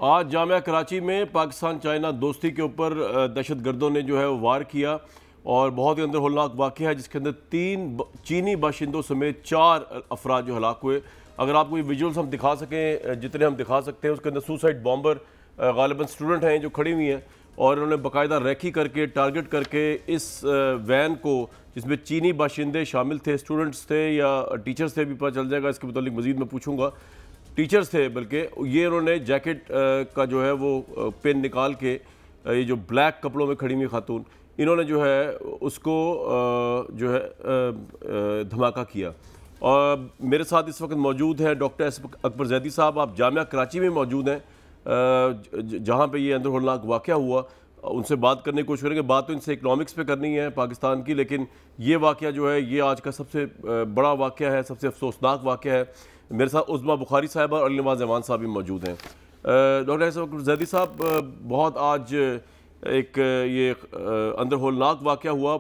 आज जामिया कराची में पाकिस्तान चाइना दोस्ती के ऊपर दहशत गर्दों ने जो है वो वार किया और बहुत ही अंदर होलनाक वाक़या है जिसके अंदर 3 चीनी बाशिंदों समेत 4 अफराद जो हलाक हुए। अगर आपको ये विजुअल्स हम दिखा सकें, जितने हम दिखा सकते हैं, उसके अंदर सुसाइड बॉम्बर गालिबन स्टूडेंट हैं जो खड़ी हुई हैं और उन्होंने बाकायदा रैकी करके टारगेट करके इस वैन को, जिसमें चीनी बाशिंदे शामिल थे, स्टूडेंट्स थे या टीचर्स थे, भी पता चल जाएगा, इसके मुतालिक मज़ीद मैं पूछूंगा। टीचर्स थे बल्कि, ये उन्होंने जैकेट का जो है वो पेन निकाल के, ये जो ब्लैक कपड़ों में खड़ी हुई खातून, इन्होंने जो है उसको जो है धमाका किया। और मेरे साथ इस वक्त मौजूद हैं डॉक्टर अकबर जैदी साहब। आप जामिया कराची में मौजूद हैं जहाँ पे ये अंदर होलनाक वाक़या हुआ। उनसे बात करने की कोशिश करेंगे। बात तो इनसे इकनॉमिक्स पे करनी है पाकिस्तान की, लेकिन ये वाक़या जो है ये आज का सबसे बड़ा वाक़या है, सबसे अफसोसनाक वाक़या है। मेरे साथ उज़मा बुखारी साहब और अली नवाज़ जमान साहब भी मौजूद हैं। डॉक्टर जैदी साहब, बहुत आज एक ये अंदर होलनाक वाक़या हुआ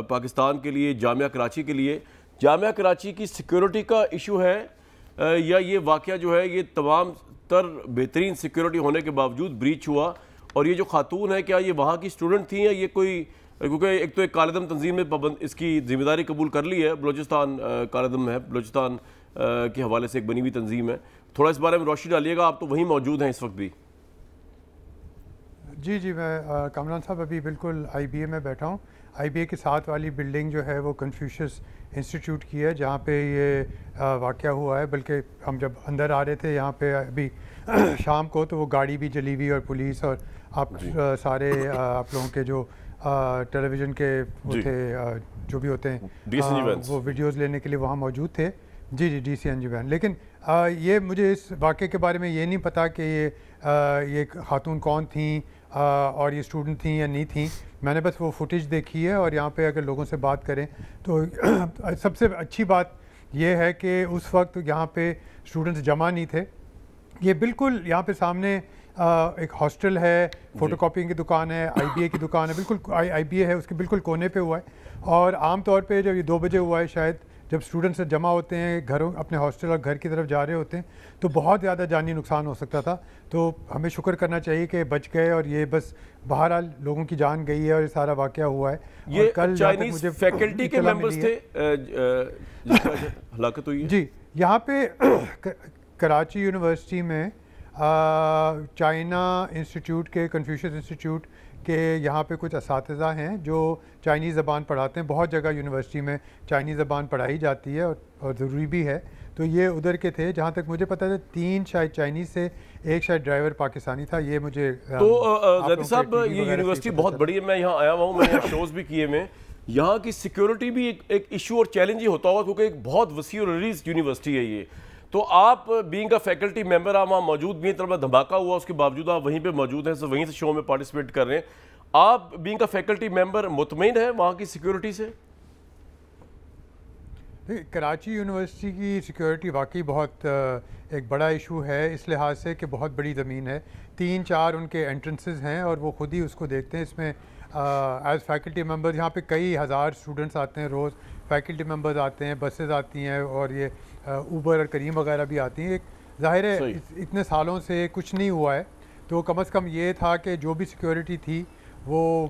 पाकिस्तान के लिए, जामिया कराची के लिए। जामिया कराची की सिक्योरिटी का इशू है या ये वाक़या जो है ये तमाम तर बेहतरीन सिक्योरिटी होने के बावजूद ब्रीच हुआ? और ये जो खातून है, क्या ये वहाँ की स्टूडेंट थी या ये कोई, क्योंकि एक तो एक कालेदम तंजीम ने पाबंद इसकी जिम्मेदारी कबूल कर ली है, बलोचिस्तान कालेदम है, बलोचिस्तान के हवाले से एक बनी हुई तंजीम है। थोड़ा इस बारे में रोशनी डालिएगा, आप तो वहीं मौजूद हैं इस वक्त भी। जी, मैं कामरान साहब अभी बिल्कुल IBA में बैठा हूँ। IBA के साथ वाली बिल्डिंग जो है वो कन्फ्यूशियस इंस्टीट्यूट की है, जहाँ पे ये वाक़या हुआ है। बल्कि हम जब अंदर आ रहे थे यहाँ पे अभी शाम को, तो वो गाड़ी भी जली हुई और पुलिस और आप सारे आप लोगों के जो टेलीविज़न के वो थे, जो भी होते हैं, वो वीडियोज़ लेने के लिए वहाँ मौजूद थे। जी, DCNG वैन। लेकिन ये मुझे इस वाक़े के बारे में ये नहीं पता कि ये खातून कौन थी और ये स्टूडेंट थी या नहीं थी। मैंने बस वो फुटेज देखी है और यहाँ पे अगर लोगों से बात करें तो सबसे अच्छी बात ये है कि उस वक्त यहाँ पे स्टूडेंट्स जमा नहीं थे। ये बिल्कुल यहाँ पे सामने एक हॉस्टल है, फ़ोटोकॉपिंग की दुकान है, IBA की दुकान है, बिल्कुल IBA है, उसके बिल्कुल कोने पे हुआ है। और आम तौर पे जब ये 2 बजे हुआ है, शायद जब स्टूडेंट्स जमा होते हैं घरों, अपने हॉस्टल और घर की तरफ जा रहे होते हैं, तो बहुत ज़्यादा जानी नुकसान हो सकता था। तो हमें शुक्र करना चाहिए कि बच गए और ये बस बहरहाल लोगों की जान गई है और ये सारा वाक़या हुआ है। ये कल चाइनीज फैकल्टी के मेंबर्स थे हलाकत हुई है? जी, यहाँ पे कराची यूनिवर्सिटी में चाइना इंस्टीट्यूट के, कन्फ्यूशियस इंस्टीट्यूट के यहाँ पे कुछ असातिज़ा हैं जो चाइनीज़ ज़बान पढ़ाते हैं। बहुत जगह यूनिवर्सिटी में चाइनीज़ ज़बान पढ़ाई जाती है और ज़रूरी भी है। तो ये उधर के थे, जहाँ तक मुझे पता है 3 शायद चाइनीज़ से, एक शायद ड्राइवर पाकिस्तानी था। ये मुझे तो जैदी साहब, ये यूनिवर्सिटी बहुत बड़ी है, मैं यहाँ आया हुआ हूँ, मैंने यहाँ शोज़ भी किए में। यहाँ की सिक्योरिटी भी एक इशू और चैलेंज ही होता होगा, क्योंकि एक बहुत वसी और रिलीज यूनिवर्सिटी है ये। तो आप बीइंग अ फैकल्टी मेंबर, आप वहाँ मौजूद भी हैं, तरह धमाका हुआ उसके बावजूद आप वहीं पे मौजूद हैं, सब वहीं से शो में पार्टिसिपेट कर रहे हैं। आप बीइंग अ फैकल्टी मेंबर मुतमईन है वहाँ की सिक्योरिटी से? कराची यूनिवर्सिटी की सिक्योरिटी वाकई बहुत एक बड़ा इशू है, इस लिहाज से कि बहुत बड़ी ज़मीन है, 3-4 उनके एंट्रेंसेस हैं और वो ख़ुद ही उसको देखते हैं। इसमें एज़ फैकल्टी मेंबर्स यहाँ पे कई हज़ार स्टूडेंट्स आते हैं रोज़, फैकल्टी मेंबर्स आते हैं, बसेस आती हैं और ये ऊबर और करीम वगैरह भी आती हैं। एक ज़ाहिर है इतने सालों से कुछ नहीं हुआ है, तो कम से कम ये था कि जो भी सिक्योरिटी थी वो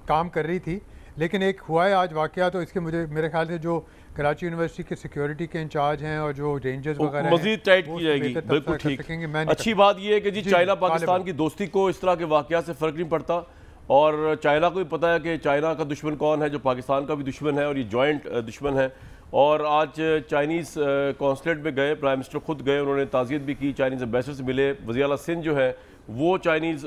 काम कर रही थी। लेकिन एक हुआ है आज वाक़या, तो इसके मेरे ख्याल से जो कराची यूनिवर्सिटी के सिक्योरिटी के इंचार्ज हैं और जो रेंजर्स वगैरह मज़ीद टाइट की जाएगी। बिल्कुल ठीक। अच्छी बात यह है कि जी चाइना पाकिस्तान की दोस्ती को इस तरह के वाक़या से फ़र्क नहीं पड़ता और चाइना को भी पता है कि चाइना का दुश्मन कौन है, जो पाकिस्तान का भी दुश्मन है और ये जॉइंट दुश्मन है। और आज चाइनीज़ कॉन्सुलेट में गए, प्राइम मिनिस्टर खुद गए, उन्होंने ताज़ियत भी की, चाइनीज़ एम्बेसडर से मिले, वज़ीर आला सिंध जो है वो चाइनीज़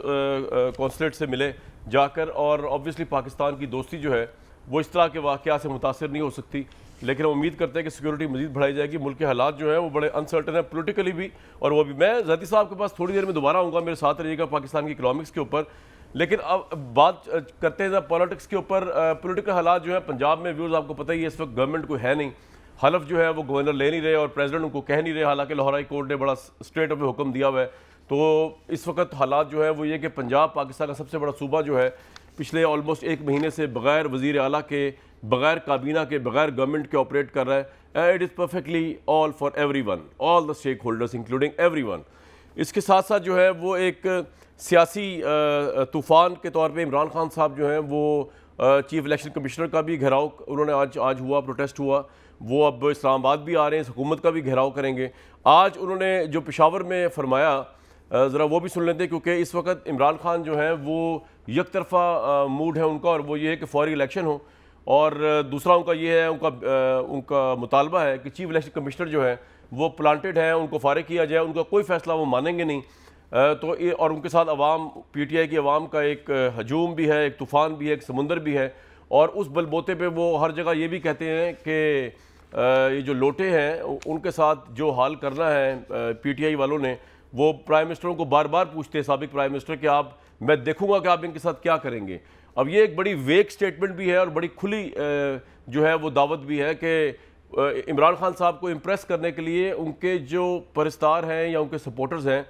कॉन्सुलेट से मिले जाकर। और ऑब्वियसली पाकिस्तान की दोस्ती जो है वो इस तरह के वाक़या से मुतासर नहीं हो सकती, लेकिन हम उम्मीद करते हैं कि सिक्योरिटी मज़ीद बढ़ाई जाएगी। मुल्क के हालात जो हैं वो बड़े अनसर्टन है पोलिटिकली भी, और वो भी। मैं जैदी साहब के पास थोड़ी देर में दोबारा आऊँगा, मेरे साथ रहिएगा पाकिस्तान की इकनॉमिक्स के ऊपर। लेकिन अब बात करते हैं पॉलिटिक्स के ऊपर। पोलिटिकल हालात जो है पंजाब में, व्यूज़ आपको पता ही है, इस वक्त गवर्नमेंट कोई है नहीं, हलफ जो है वो गवर्नर ले नहीं रहे और प्रेसिडेंट उनको कह नहीं रहे, हालांकि लाहौर हाई कोर्ट ने बड़ा स्ट्रेट ऑफ हुक्म दिया हुआ है। तो इस वक्त हालात जो है वो ये कि पंजाब पाकिस्तान का सबसे बड़ा सूबा जो है पिछले ऑलमोस्ट 1 महीने से बगैर वज़ीर आला के, बगैर काबीना के, बगैर गवर्नमेंट के ऑपरेट कर रहा है। It is perfectly all for everyone, all the stakeholders including everyone. इसके साथ साथ जो है वो एक सियासी तूफ़ान के तौर पे इमरान खान साहब जो हैं वो चीफ इलेक्शन कमिश्नर का भी घेराव उन्होंने आज हुआ, प्रोटेस्ट हुआ, वो अब इस्लामाबाद भी आ रहे हैं, हुकूमत का भी घेराव करेंगे। आज उन्होंने जो पेशावर में फरमाया ज़रा वो भी सुन लेते हैं, क्योंकि इस वक्त इमरान खान जो है वो एक तरफा मूड है उनका, और वो ये है कि फौरी इलेक्शन हो, और दूसरा उनका ये है, उनका मुतालबा है कि चीफ इलेक्शन कमिश्नर जो है वो प्लांटेड है, उनको फारिग किया जाए, उनका कोई फ़ैसला वो मानेंगे नहीं। तो ये, और उनके साथ अवाम, PTI की अवाम का एक हजूम भी है, एक तूफ़ान भी है, एक समुंदर भी है, और उस बलबोते पे वो हर जगह ये भी कहते हैं कि ये जो लोटे हैं उनके साथ जो हाल करना है PTI वालों ने, वो प्राइम मिनिस्टरों को बार बार पूछते हैं, साबिक प्राइम मिनिस्टर, कि मैं देखूंगा कि आप इनके साथ क्या करेंगे। अब ये एक बड़ी वेक स्टेटमेंट भी है और बड़ी खुली जो है वो दावत भी है कि इमरान खान साहब को इम्प्रेस करने के लिए उनके जो परस्तार हैं या उनके सपोर्टर्स हैं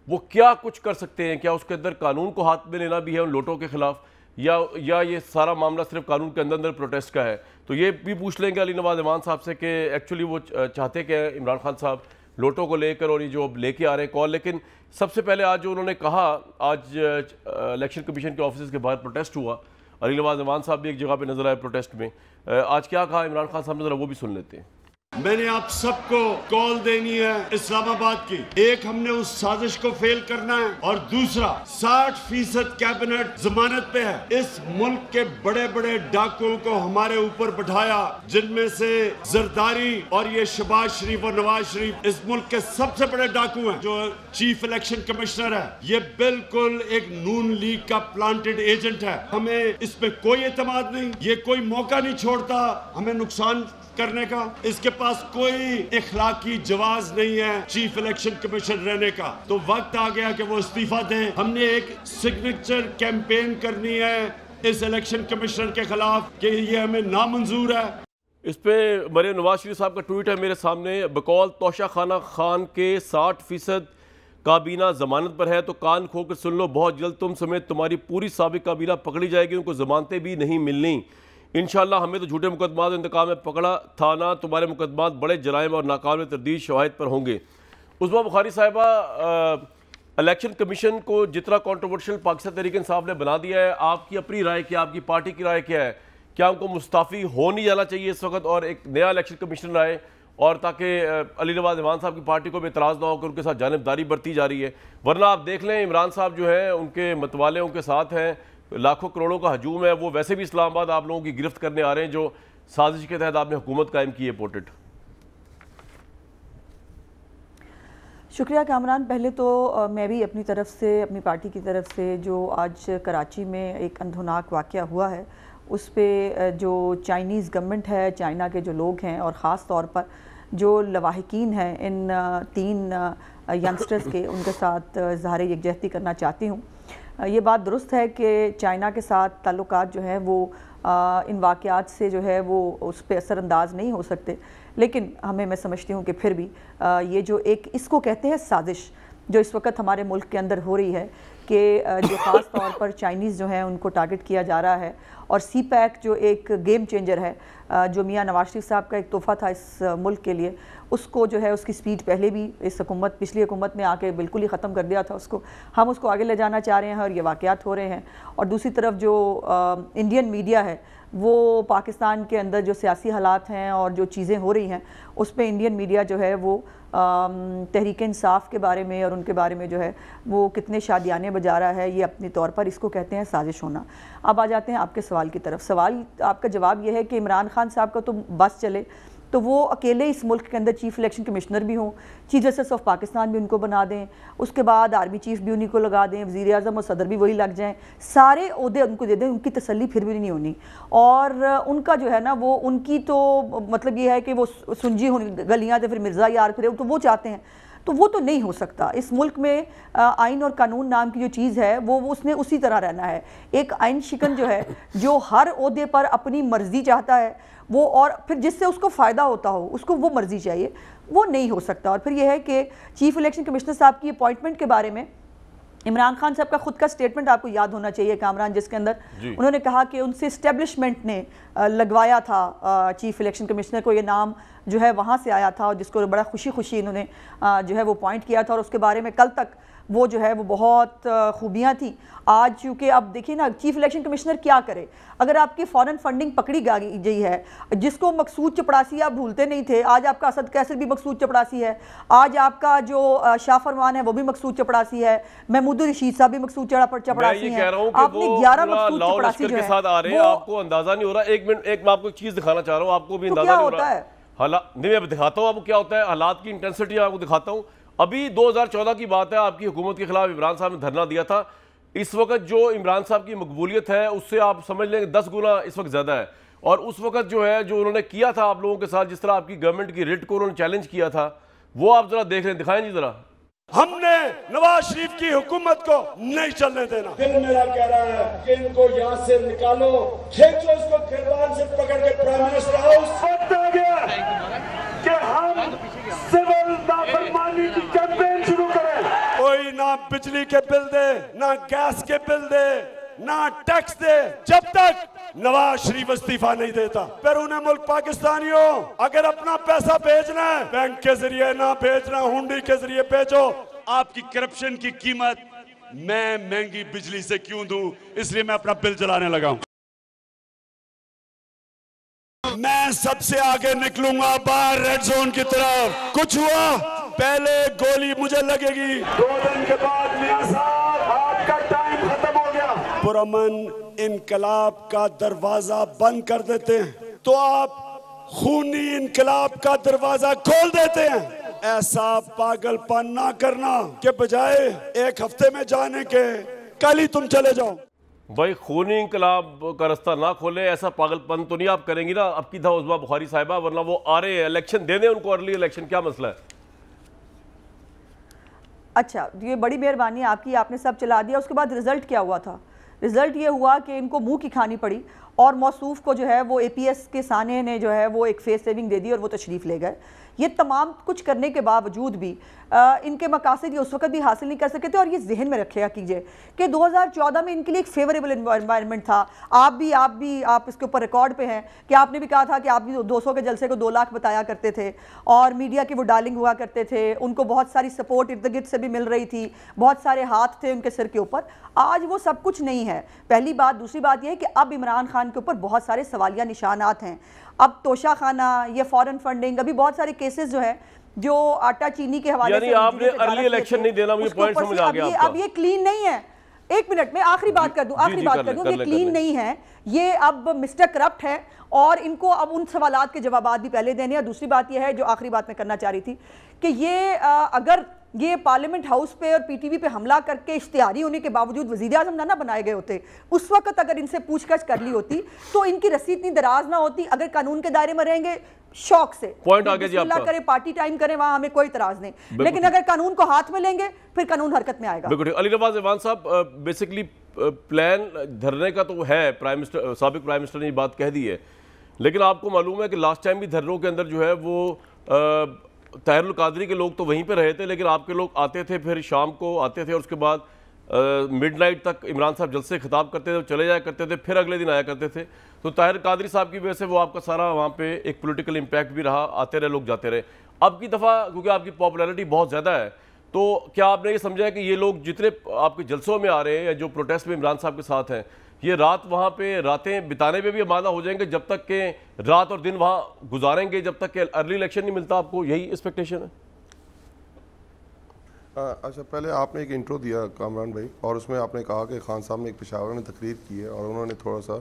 वो क्या कुछ कर सकते हैं, क्या उसके अंदर कानून को हाथ में लेना भी है उन लोटों के खिलाफ, या ये सारा मामला सिर्फ कानून के अंदर प्रोटेस्ट का है। तो ये भी पूछ लेंगे अली नवाज ईमान साहब से कि एक्चुअली वो चाहते क्या है इमरान खान साहब लोटों को लेकर, और ये जो अब लेके आ रहे हैं कॉल। लेकिन सबसे पहले आज जो उन्होंने कहा, आज इलेक्शन कमीशन के ऑफिस के बाहर प्रोटेस्ट हुआ, अली नवाज ईमान साहब भी एक जगह पे नजर आए प्रोटेस्ट में, आज क्या कहा इमरान खान साहब ने, जरा वो भी सुन लेते हैं। मैंने आप सबको कॉल देनी है इस्लामाबाद की। एक, हमने उस साजिश को फेल करना है, और दूसरा 60% कैबिनेट जमानत पे है। इस मुल्क के बड़े बड़े डाकुओं को हमारे ऊपर बैठाया, जिनमें से जरदारी और ये शहबाज शरीफ और नवाज शरीफ इस मुल्क के सबसे बड़े डाकू हैं। जो चीफ इलेक्शन कमिश्नर है ये बिल्कुल एक नून लीग का प्लांटेड एजेंट है। हमें इस पे कोई एतमाद नहीं, ये कोई मौका नहीं छोड़ता हमें नुकसान करने का। इसके पास कोई इखलाकी जवाज नहीं है चीफ इलेक्शन कमीशन रहने का। तो वक्त आ गया कि वो इस्तीफा दें। हमने एक सिग्नेचर कैंपेन करनी है इस इलेक्शन कमिश्नर के खिलाफ कि ये हमें नामंजूर है। इस पे मरीम नवाज शरीफ साहब का ट्वीट है मेरे सामने, बकौल तोशा खाना खान के 60% काबीना जमानत पर है, तो कान खोकर सुन लो, बहुत जल्द तुम समेत तुम्हारी पूरी साबिक काबीना पकड़ी जाएगी, उनको जमानतें भी नहीं मिलनी। इंशाल्लाह हमें तो झूठे मुकदमात इंतकाम में पकड़ा था ना, तुम्हारे मुकदमात बड़े जराइम और नाकाबिल तरदीद शवाहिद पर होंगे। उस्मा बुखारी साहिबा, इलेक्शन कमीशन को जितना कंट्रोवर्शियल पाकिस्तान तहरीक इंसाफ ने बना दिया है, आपकी अपनी राय क्या, आपकी पार्टी की राय क्या है? क्या उनको मुस्ताफ़ी हो नहीं जाना चाहिए इस वक्त और एक नया इलेक्शन कमीशनर आए, और ताकि अली नवाज ईमान साहब की पार्टी को भी एतराज़ ना हो कि उनके साथ जानिबदारी बरती जा रही है? वरना आप देख लें इमरान साहब जो है उनके मतवाले उनके साथ हैं, लाखों करोड़ों का हजूम है, वो वैसे भी इस्लामाबाद आप लोगों की गिरफ्त करने आ रहे हैं जो साजिश के तहत आपने हुकूमत कायम की है। पोर्टेड, शुक्रिया कामरान। पहले तो मैं भी अपनी तरफ से, अपनी पार्टी की तरफ से, जो आज कराची में एक अंधोनाक वाक़या हुआ है उस पे जो चाइनीज़ गवर्नमेंट है, चाइना के जो लोग हैं, और ख़ास तौर पर जो लवाहिकीन हैं इन 3 यंगस्टर्स के, उनके साथ ज़ाहिर यकजहती करना चाहती हूँ। ये बात दुरुस्त है कि चाइना के साथ ताल्लुकात जो हैं वो इन वाक़यात से जो है वो उस पर असरअंदाज नहीं हो सकते, लेकिन मैं समझती हूँ कि फिर भी ये जो एक इसको कहते हैं साजिश, जो इस वक्त हमारे मुल्क के अंदर हो रही है कि जो ख़ास तौर पर चाइनीज़ जो हैं उनको टारगेट किया जा रहा है, और CPEC जो एक गेम चेंजर है, जो मियां नवाज शरीफ साहब का एक तोहफ़ा था इस मुल्क के लिए, उसको जो है उसकी स्पीड पहले भी इस हुकूमत, पिछली हुकूमत ने आके बिल्कुल ही ख़त्म कर दिया था उसको। हम उसको आगे ले जाना चाह रहे हैं और ये वाक़यात हो रहे हैं। और दूसरी तरफ जो इंडियन मीडिया है वो पाकिस्तान के अंदर जो सियासी हालात हैं और जो चीज़ें हो रही हैं उस पर इंडियन मीडिया जो है वो तहरीक इंसाफ के बारे में और उनके बारे में जो है वो कितने शादियाने बजा रहा है। ये अपने तौर पर इसको कहते हैं साजिश होना। अब आ जाते हैं आपके सवाल की तरफ। सवाल आपका जवाब ये है कि इमरान खान साहब का तो बस चले तो वो अकेले इस मुल्क के अंदर चीफ इलेक्शन कमिश्नर भी हों, चीफ जस्टिस ऑफ पाकिस्तान भी उनको बना दें, उसके बाद आर्मी चीफ भी उन्हीं को लगा दें, वज़ीर आज़म और सदर भी वही लग जाएं, सारे ओहदे उनको दे दें, उनकी तसल्ली फिर भी नहीं होनी। और उनका जो है ना वो उनकी तो मतलब ये है कि वो सुंजी होनी गलियाँ तो फिर मिर्ज़ा यार फिर तो वो चाहते हैं, तो वो तो नहीं हो सकता। इस मुल्क में आइन और कानून नाम की जो चीज़ है वो उसने उसी तरह रहना है। एक आइन शिकन जो है जो हर ओहदे पर अपनी मर्जी चाहता है वो, और फिर जिससे उसको फ़ायदा होता हो उसको वो मर्जी चाहिए, वो नहीं हो सकता। और फिर यह है कि चीफ इलेक्शन कमिश्नर साहब की अपॉइंटमेंट के बारे में इमरान खान साहब का खुद का स्टेटमेंट आपको याद होना चाहिए कामरान, जिसके अंदर उन्होंने कहा कि उनसे इस्टेब्लिशमेंट ने लगवाया था चीफ इलेक्शन कमिश्नर को, ये नाम जो है वहाँ से आया था और जिसको बड़ा खुशी खुशी इन्होंने जो है वो पॉइंट किया था और उसके बारे में कल तक वो जो है वो बहुत खूबियाँ थी। आज चूँकि अब देखिए ना चीफ इलेक्शन कमिश्नर क्या करे, अगर आपकी फॉरेन फंडिंग पकड़ी गई है, जिसको मकसूद चपड़ासी आप भूलते नहीं थे, आज आपका असद कैसर भी मकसूद चपड़ासी है, आज आपका जो शाह फरमान है वो भी मकसूद चपड़ासी है, महमूद रशीद साहब भी मकसूद चपड़ासी हैं। आपने 11 मकसूद चपड़ासी जो है आपको अंदाजा नहीं हो रहा। एक मिनट, मैं आपको एक चीज दिखाना चाह रहा हूँ, आपको भी अंदाजा नहीं हो रहा है हालात। नहीं, मैं दिखाता हूँ आपको क्या होता है, हालात की इंटेंसिटी आपको दिखाता हूँ। अभी 2014 की बात है, आपकी हुकूमत के खिलाफ इमरान साहब ने धरना दिया था। इस वक्त जो इमरान साहब की मकबूलियत है उससे आप समझ लेंगे 10 गुना इस वक्त ज़्यादा है। और उस वक्त जो है जो उन्होंने किया था आप लोगों के साथ, जिस तरह आपकी गवर्नमेंट की रिट को उन्होंने चैलेंज किया था, वो आप जरा देख लें, दिखाएं जी जरा। हमने नवाज शरीफ की हुकूमत को नहीं चलने देना। दिल मेरा कह रहा है कि इनको यहाँ से निकालो, खींचो इसको गिरबान से पकड़ के प्राइम मिनिस्टर हाउस। आ गया कि हम सिविल नाफरमानी की कैंपेन शुरू करें। कोई ना बिजली के बिल दे, ना गैस के बिल दे, ना टैक्स दे, जब तक नवाज शरीफ इस्तीफा नहीं देता। बैरून मुल्क पाकिस्तानियों, अगर अपना पैसा भेजना है बैंक के जरिए ना भेजना, हुंडी के जरिए भेजो। आपकी करप्शन की कीमत मैं महंगी बिजली से क्यों दूं, इसलिए मैं अपना बिल जलाने लगा हूं। मैं सबसे आगे निकलूंगा बाहर रेड जोन की तरफ। कुछ हुआ पहले गोली मुझे लगेगी, 2 दिन के बाद मियां साहब आपका टाइम खत्म हो गया। पुरअमन इनकलाब का दरवाजा बंद कर देते हैं तो आप खूनी इनकलाब का दरवाजा खोल देते हैं। ऐसा पागलपन ना करना के बजाय 1 हफ्ते में जाने के कल ही तुम चले जाओ। भाई खूनी इंकलाब का रास्ता ना खोले, ऐसा पागलपन तो नहीं आप करेंगी ना अब की था उस्मा बुखारी साहिबा, वरना वो आ रहे हैं, इलेक्शन दे दें उनको, अर्ली इलेक्शन, क्या मसला है? अच्छा, ये बड़ी मेहरबानी आपकी, आपने सब चला दिया। उसके बाद रिजल्ट क्या हुआ था? रिजल्ट ये हुआ कि इनको मुंह की खानी पड़ी और मौसूफ को जो है वो APS के साने ने जो है वो एक फेस सेविंग दे दी और वो तशरीफ़ ले गए। ये तमाम कुछ करने के बावजूद भी इनके मकासद ये उस वक्त भी हासिल नहीं कर सके थे। और ये जहन में रखा कीजिए कि 2014 में इनके लिए एक फेवरेबल एनवायरनमेंट था। आप इसके ऊपर रिकॉर्ड पे हैं कि आपने भी कहा था कि आप भी 200 के जलसे को 2 लाख बताया करते थे और मीडिया के वो डार्लिंग हुआ करते थे, उनको बहुत सारी सपोर्ट इर्द गिर्द से भी मिल रही थी, बहुत सारे हाथ थे उनके सिर के ऊपर। आज वो सब कुछ नहीं है, पहली बात। दूसरी बात यह है कि अब इमरान खान के ऊपर बहुत सारे सवालिया निशानात हैं। अब तोशा खाना, ये फॉरेन फंडिंग, अभी बहुत सारे केसेस जो है जो आटा चीनी के हवाले से आपने अर्ली इलेक्शन नहीं देना, मुझे पॉइंट समझ आ गया आपका। अब ये क्लीन नहीं है। 1 मिनट में आखिरी बात कर दूं, ये क्लीन नहीं है, ये अब मिस्टर करप्ट है और इनको अब उन सवालात के जवाबात भी पहले देने हैं। दूसरी बात यह है जो आखिरी बात मैं करना चाह रही थी कि ये अगर ये पार्लियामेंट हाउस पे और PTV पे हमला करके इश्तिहारी होने के बावजूद वज़ीर आज़म ना बनाए गए होते, उस वक्त अगर इनसे पूछताछ कर ली होती तो इनकी रस्सी इतनी दराज ना होती। अगर कानून के दायरे में रहेंगे शौक से पॉइंट आगे जी आपका करें, पार्टी टाइम करें, वहां हमें कोई इतराज नहीं, लेकिन अगर कानून को हाथ में लेंगे फिर कानून हरकत में आएगा। बिल्कुल। अली नवाज ईमान साहब, बेसिकली प्लान धरने का तो है, साबिक प्राइम मिनिस्टर ने ये बात कह दी है, लेकिन आपको मालूम है कि लास्ट टाइम भी धरनों के अंदर जो है वो ताहिरुल कादरी के लोग तो वहीं पे रहे थे, लेकिन आपके लोग आते थे, फिर शाम को आते थे और उसके बाद मिडनाइट तक इमरान साहब जलसे खिताब करते थे, चले जाया करते थे, फिर अगले दिन आया करते थे। तो ताहिर कादरी साहब की वजह से वो आपका सारा वहाँ पे एक पॉलिटिकल इम्पैक्ट भी रहा, आते रहे लोग, जाते रहे। अब की दफ़ा क्योंकि आपकी पॉपुलैरिटी बहुत ज़्यादा है, तो क्या आपने ये समझा है कि ये लोग जितने आपके जलसों में आ रहे हैं या जो प्रोटेस्ट में इमरान साहब के साथ हैं, ये रात वहाँ पे रातें बिताने पे भी आमादा हो जाएंगे, जब तक के रात और दिन वहाँ गुजारेंगे जब तक के अर्ली इलेक्शन नहीं मिलता? आपको यही एक्सपेक्टेशन है? अच्छा, पहले आपने एक इंट्रो दिया कामरान भाई, और उसमें आपने कहा कि खान साहब ने एक पेशावर में तकरीर की है और उन्होंने थोड़ा सा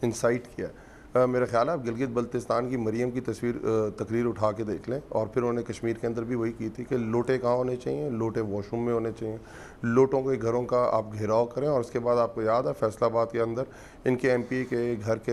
इंसाइट किया है। मेरा ख्याल है आप गिलगित बल्तिस्तान की मरियम की तकरीर उठा के देख लें, और फिर उन्होंने कश्मीर के अंदर भी वही की थी कि लोटे कहाँ होने चाहिए, लोटे वॉशरूम में होने चाहिए, लोटों के घरों का आप घेराव करें। और उसके बाद आपको याद है फैसलाबाद के अंदर इनके MP के घर के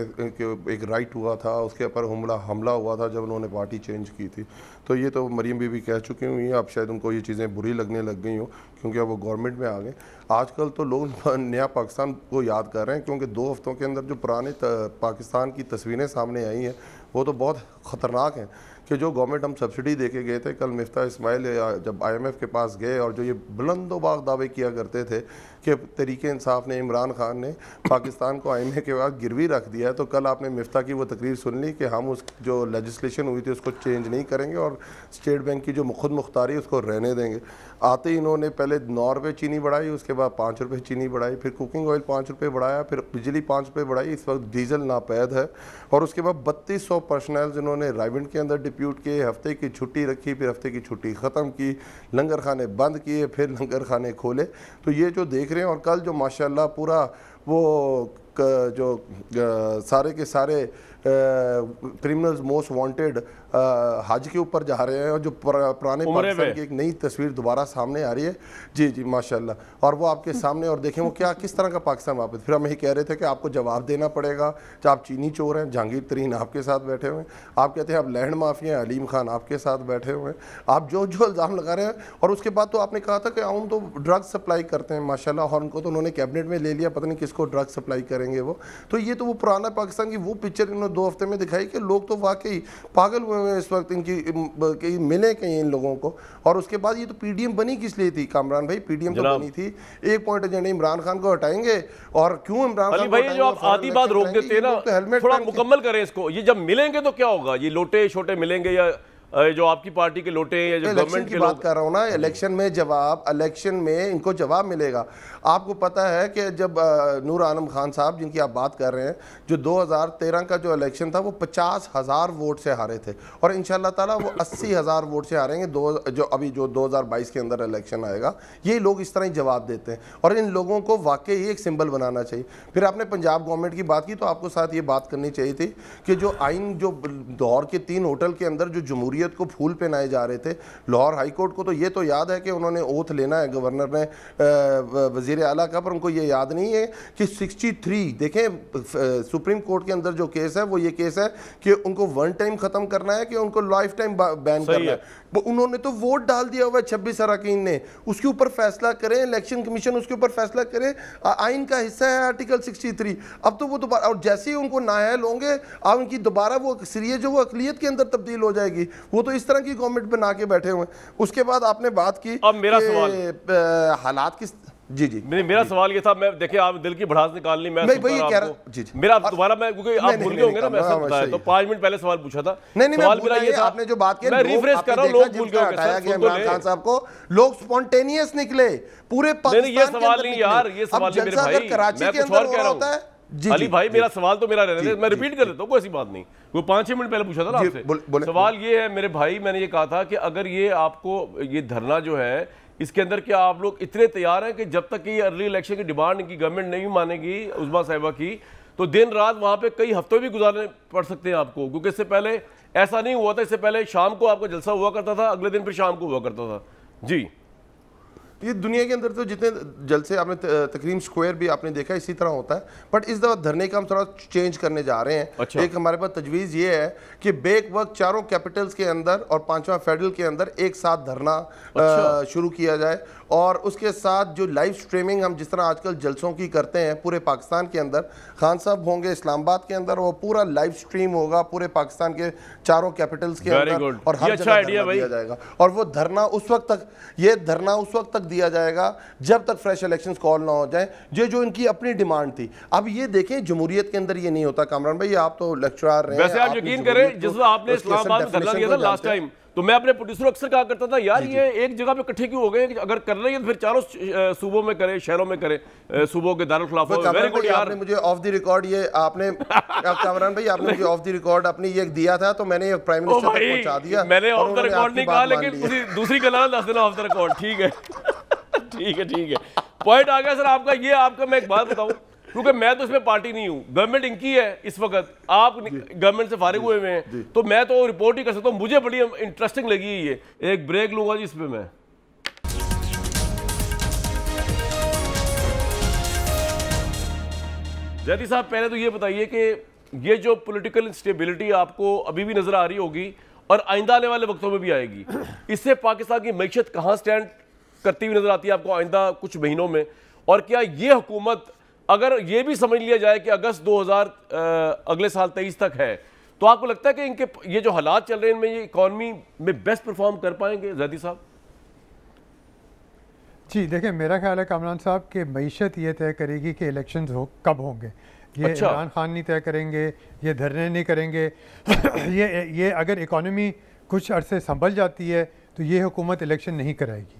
एक राइट हुआ था, उसके ऊपर हमला हुआ था जब उन्होंने पार्टी चेंज की थी। तो ये तो मरियम बीबी कह चुकी हुई हैं, अब शायद उनको ये चीज़ें बुरी लगने लग गई हों क्योंकि अब वो गवर्नमेंट में आ गए। आजकल तो लोग नया पाकिस्तान को याद कर रहे हैं, क्योंकि 2 हफ्तों के अंदर जो पुराने पाकिस्तान की तस्वीरें सामने आई हैं वो तो बहुत ख़तरनाक हैं कि जो गवर्नमेंट हम सब्सिडी दे के गए थे, कल मिफ्ता इस्माइल जब IMF के पास गए और जो ये बुलंदोबाग दावे किया करते थे कि तरीके इंसाफ ने, इमरान खान ने पाकिस्तान को आईने के बाद गिरवी रख दिया है, तो कल आपने मिफ्ता की वो तकरीर सुन ली कि हम उस जो लेजिस्लेशन हुई थी उसको चेंज नहीं करेंगे और स्टेट बैंक की जो खुद मुख्तारी उसको रहने देंगे। आते ही इन्होंने पहले 9 रुपये चीनी बढ़ाई, उसके बाद 5 रुपये चीनी बढ़ाई, फिर कुकिंग ऑयल 5 रुपये बढ़ाया, फिर बिजली 5 रुपये बढ़ाई, इस वक्त डीजल नापैद है। और उसके बाद 3200 पर्सनल इन्होंने राइवेंट के अंदर डिप्यूट किए, हफ्ते की छुट्टी रखी, फिर हफ्ते की छुट्टी ख़त्म की, लंगर खाने बंद किए, फिर लंगर खाने खोले। तो ये जो देख रहे हैं, और कल जो माशाल्लाह पूरा वो जो सारे के सारे क्रिमिनल्स मोस्ट वांटेड हज के ऊपर जा रहे हैं और जो पुराने पाकिस्तान की एक नई तस्वीर दोबारा सामने आ रही है। जी जी माशाल्लाह। और वो आपके सामने, और देखें वो क्या किस तरह का पाकिस्तान वापस। फिर हम यही कह रहे थे कि आपको जवाब देना पड़ेगा, चाहे आप चीनी चोर हैं, जहांगीर तरीन आपके साथ बैठे हुए हैं, आप कहते हैं आप लैंड माफिया हैं, अलीम खान आपके साथ बैठे हुए हैं, आप जो जो इल्ज़ाम लगा रहे हैं। और उसके बाद तो आपने कहा था कि हम तो ड्रग्स सप्लाई करते हैं माशाल्लाह, और उनको तो उन्होंने कैबिनेट में ले लिया, पता नहीं किसको ड्रग्स सप्लाई करेंगे वो। तो ये तो वो पुराना पाकिस्तान की वो पिक्चर इन्होंने 2 हफ्ते में दिखाई कि लोग तो वाकई पागल हुए हैं इस वक्त, इनकी मिले कहीं इन लोगों को। और उसके बाद ये तो PDM बनी किस लिए थी कामरान भाई? PDM तो बनी थी एक पॉइंट एजेंडा, इमरान खान को हटाएंगे। और क्यों इमरान खान भाई जो आप आधी बात रोक देते हैं ना, थोड़ा मुकम्मल करें इसको। ये जब मिलेंगे तो क्या होगा? ये लोटे छोटे मिलेंगे या जो आपकी पार्टी के लोटे हैं या जो गवर्नमेंट की बात कर रहा हूँ ना, इलेक्शन में जवाब, इलेक्शन में इनको जवाब मिलेगा। आपको पता है कि जब नूर आलम खान साहब जिनकी आप बात कर रहे हैं, जो 2013 का जो इलेक्शन था वो 50,000 वोट से हारे थे, और इंशाल्लाह ताला वो 80,000 वोट से हारेंगे जो अभी जो 2022 के अंदर इलेक्शन आएगा। ये लोग इस तरह ही जवाब देते हैं, और इन लोगों को वाकई एक सिंबल बनाना चाहिए। फिर आपने पंजाब गवर्नमेंट की बात की, तो आपको साथ ये बात करनी चाहिए थी कि जो आइन, जो लाहौर के 3 होटल के अंदर जो जमहूरियत को फूल पहनाए जा रहे थे, लाहौर हाई कोर्ट को तो ये तो याद है कि उन्होंने ओथ लेना है गवर्नर ने, वजीर आला का, पर उनको ये याद नहीं है कि 63 देखें सुप्रीम कोर्ट के अंदर जो केस है वो ये केस है कि उनको 1 टाइम खत्म करना है कि उनको लाइफ टाइम बैन करना है। उन्होंने तो वोट डाल दिया हुआ है 26 अरकान ने, उसके ऊपर फैसला करें, इलेक्शन कमीशन उसके ऊपर फैसला करे, आइन का हिस्सा है आर्टिकल 63। अब तो वो दोबारा, और जैसे ही उनको नाअहल होंगे, अब उनकी दोबारा वो अक्सरियत जो वो अकलियत के अंदर तब्दील हो जाएगी। वो तो इस तरह की गवर्नमेंट बना के बैठे हुए हैं। उसके बाद आपने बात की, अब मेरा सवाल हालात किस, जी जी मेरा सवाल ये था, मैं देखिए आप दिल की भड़ास निकालनी, मैं वही कह रहा हूं जी जी। मेरा दोबारा, मैं क्योंकि आप भूल गए होंगे ना, मैं सब बताया, तो 5 मिनट पहले सवाल पूछा था। सवाल मेरा ये था, आपने जो बात की, मैं रिफ्रेश कर रहा हूं, लोग भूल गए होंगे। इमरान खान साहब को लोग स्पॉन्टेनियस निकले पूरे पाकिस्तान। ये सवाल नहीं यार, ये सवाल नहीं मेरे भाई, कराची के अंदर हो रहा होता है। अली भाई मेरा सवाल तो मेरा रहने दे, मैं रिपीट कर देता हूँ, कोई ऐसी बात नहीं। वो 5-6 मिनट पहले पूछा था ना आपसे। सवाल ये है मेरे भाई, मैंने ये कहा था कि अगर ये आपको ये धरना जो है, इसके अंदर क्या आप लोग इतने तैयार हैं कि जब तक ये अर्ली इलेक्शन की डिमांड इनकी गवर्नमेंट नहीं मानेगी, उस्मा साहिबा की, तो दिन रात वहाँ पे कई हफ्ते भी गुजारने पड़ सकते हैं आपको? क्योंकि इससे पहले ऐसा नहीं हुआ था। इससे पहले शाम को आपका जलसा हुआ करता था, अगले दिन फिर शाम को हुआ करता था। जी, ये दुनिया के अंदर तो जितने जलसे आपने तकरीम स्क्वायर भी आपने देखा इसी तरह होता है, बट इस दफ़ा धरने का हम थोड़ा चेंज करने जा रहे हैं। अच्छा। एक हमारे पास तजवीज़ ये है कि बेक वक्त चारों कैपिटल्स के अंदर और 5वां फेडरल के अंदर एक साथ धरना शुरू किया जाए, और उसके साथ जो लाइव स्ट्रीमिंग हम जिस तरह आजकल जलसों की करते हैं पूरे पाकिस्तान के अंदर, खान साहब होंगे इस्लामाबाद के अंदर, वो पूरा लाइव स्ट्रीम होगा पूरे पाकिस्तान के चारों कैपिटल्स के अंदर, और हर जगह धरना दिया जाएगा। और वो धरना उस वक्त तक, ये धरना उस वक्त तक दिया जाएगा जब तक फ्रेश इलेक्शंस कॉल ना हो जाए, जो इनकी अपनी डिमांड थी। अब ये देखें जमहूरियत के अंदर ये नहीं होता। कामरान भाई आप तो लेक्चरर रहे हैं, वैसे आप यकीन करें जिस आपने इस्लामाबाद में धरना दिया था लास्ट टाइम, तो मैं अपने प्रोड्यूसर अक्सर कहा करता था यार ये एक जगह पे इकट्ठे क्यों हो गए, अगर कर रही है तो फिर चारों सूबों में करे, शहरों में करे, सूबों के दारुल खिलाफ। वेरी गुड यार, आपने मुझे ऑफ द रिकॉर्ड ये आपने कामरान भाई आपने मुझे ऑफ द रिकॉर्ड अपनी ये दिया था, तो मैंने प्राइम मिनिस्टर तक पहुंचा दिया। मैंने ऑफ द रिकॉर्ड नहीं कहा, लेकिन दूसरी गला दस देना ऑफ द रिकॉर्ड। ठीक है ठीक है ठीक है, पॉइंट आ गया सर आपका। ये आपका मैं एक बात बताऊं, क्योंकि मैं तो इसमें पार्टी नहीं हूं, गवर्नमेंट इनकी है इस वक्त, आप गवर्नमेंट से फारिग हुए हुए हैं, तो मैं तो रिपोर्ट ही कर सकता हूं। मुझे बड़ी इंटरेस्टिंग लगी ये, एक ब्रेक लूंगा जी इस पे मैं। जैदी साहब पहले तो ये बताइए कि ये जो पॉलिटिकल इंस्टेबिलिटी आपको अभी भी नजर आ रही होगी और आइंदा आने वाले वक्तों में भी आएगी, इससे पाकिस्तान की मईशत कहाँ स्टैंड करती हुई नजर आती है आपको आइंदा कुछ महीनों में? और क्या ये हुकूमत, अगर ये भी समझ लिया जाए कि अगस्त 2000 अगले साल 23 तक है, तो आपको लगता है कि इनके ये जो हालात चल रहे हैं इनमें ये इकॉनमी में बेस्ट परफॉर्म कर पाएंगे जैदी साहब? जी देखिए, मेरा ख्याल है कामरान साहब कि मईशत ये तय करेगी कि इलेक्शंस कब होंगे। ये अच्छा। इमरान खान नहीं तय करेंगे, ये धरने नहीं करेंगे। ये अगर इकॉनमी कुछ अरसे संभल जाती है तो ये हुकूमत इलेक्शन नहीं कराएगी।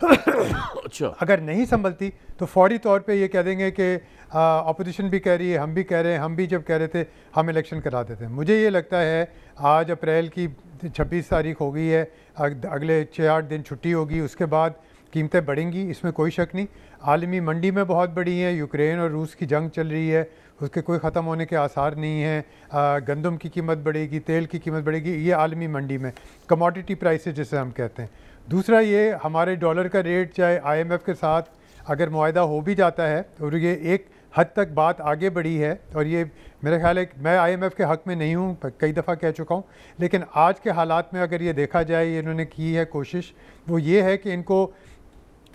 अच्छा। अगर नहीं संभलती तो फौरी तौर पे ये कह देंगे कि अपोजिशन भी कह रही है, हम भी कह रहे हैं, हम भी जब कह रहे थे हम इलेक्शन करा देते हैं। मुझे ये लगता है आज अप्रैल की 26 तारीख हो गई है, अगले 6-8 दिन छुट्टी होगी, उसके बाद कीमतें बढ़ेंगी, इसमें कोई शक नहीं। आलमी मंडी में बहुत बड़ी हैं, यूक्रेन और रूस की जंग चल रही है, उसके कोई ख़त्म होने के आसार नहीं हैं। गंदम की कीमत बढ़ेगी, तेल की कीमत बढ़ेगी, ये आलमी मंडी में कमोडिटी प्राइसेस जिसे हम कहते हैं। दूसरा ये हमारे डॉलर का रेट चाहे IMF के साथ अगर मुआहदा हो भी जाता है और ये एक हद तक बात आगे बढ़ी है, और ये मेरा ख्याल है मैं IMF के हक़ में नहीं हूँ, कई दफ़ा कह चुका हूँ, लेकिन आज के हालात में अगर ये देखा जाए, ये इन्होंने की है कोशिश, वो ये है कि इनको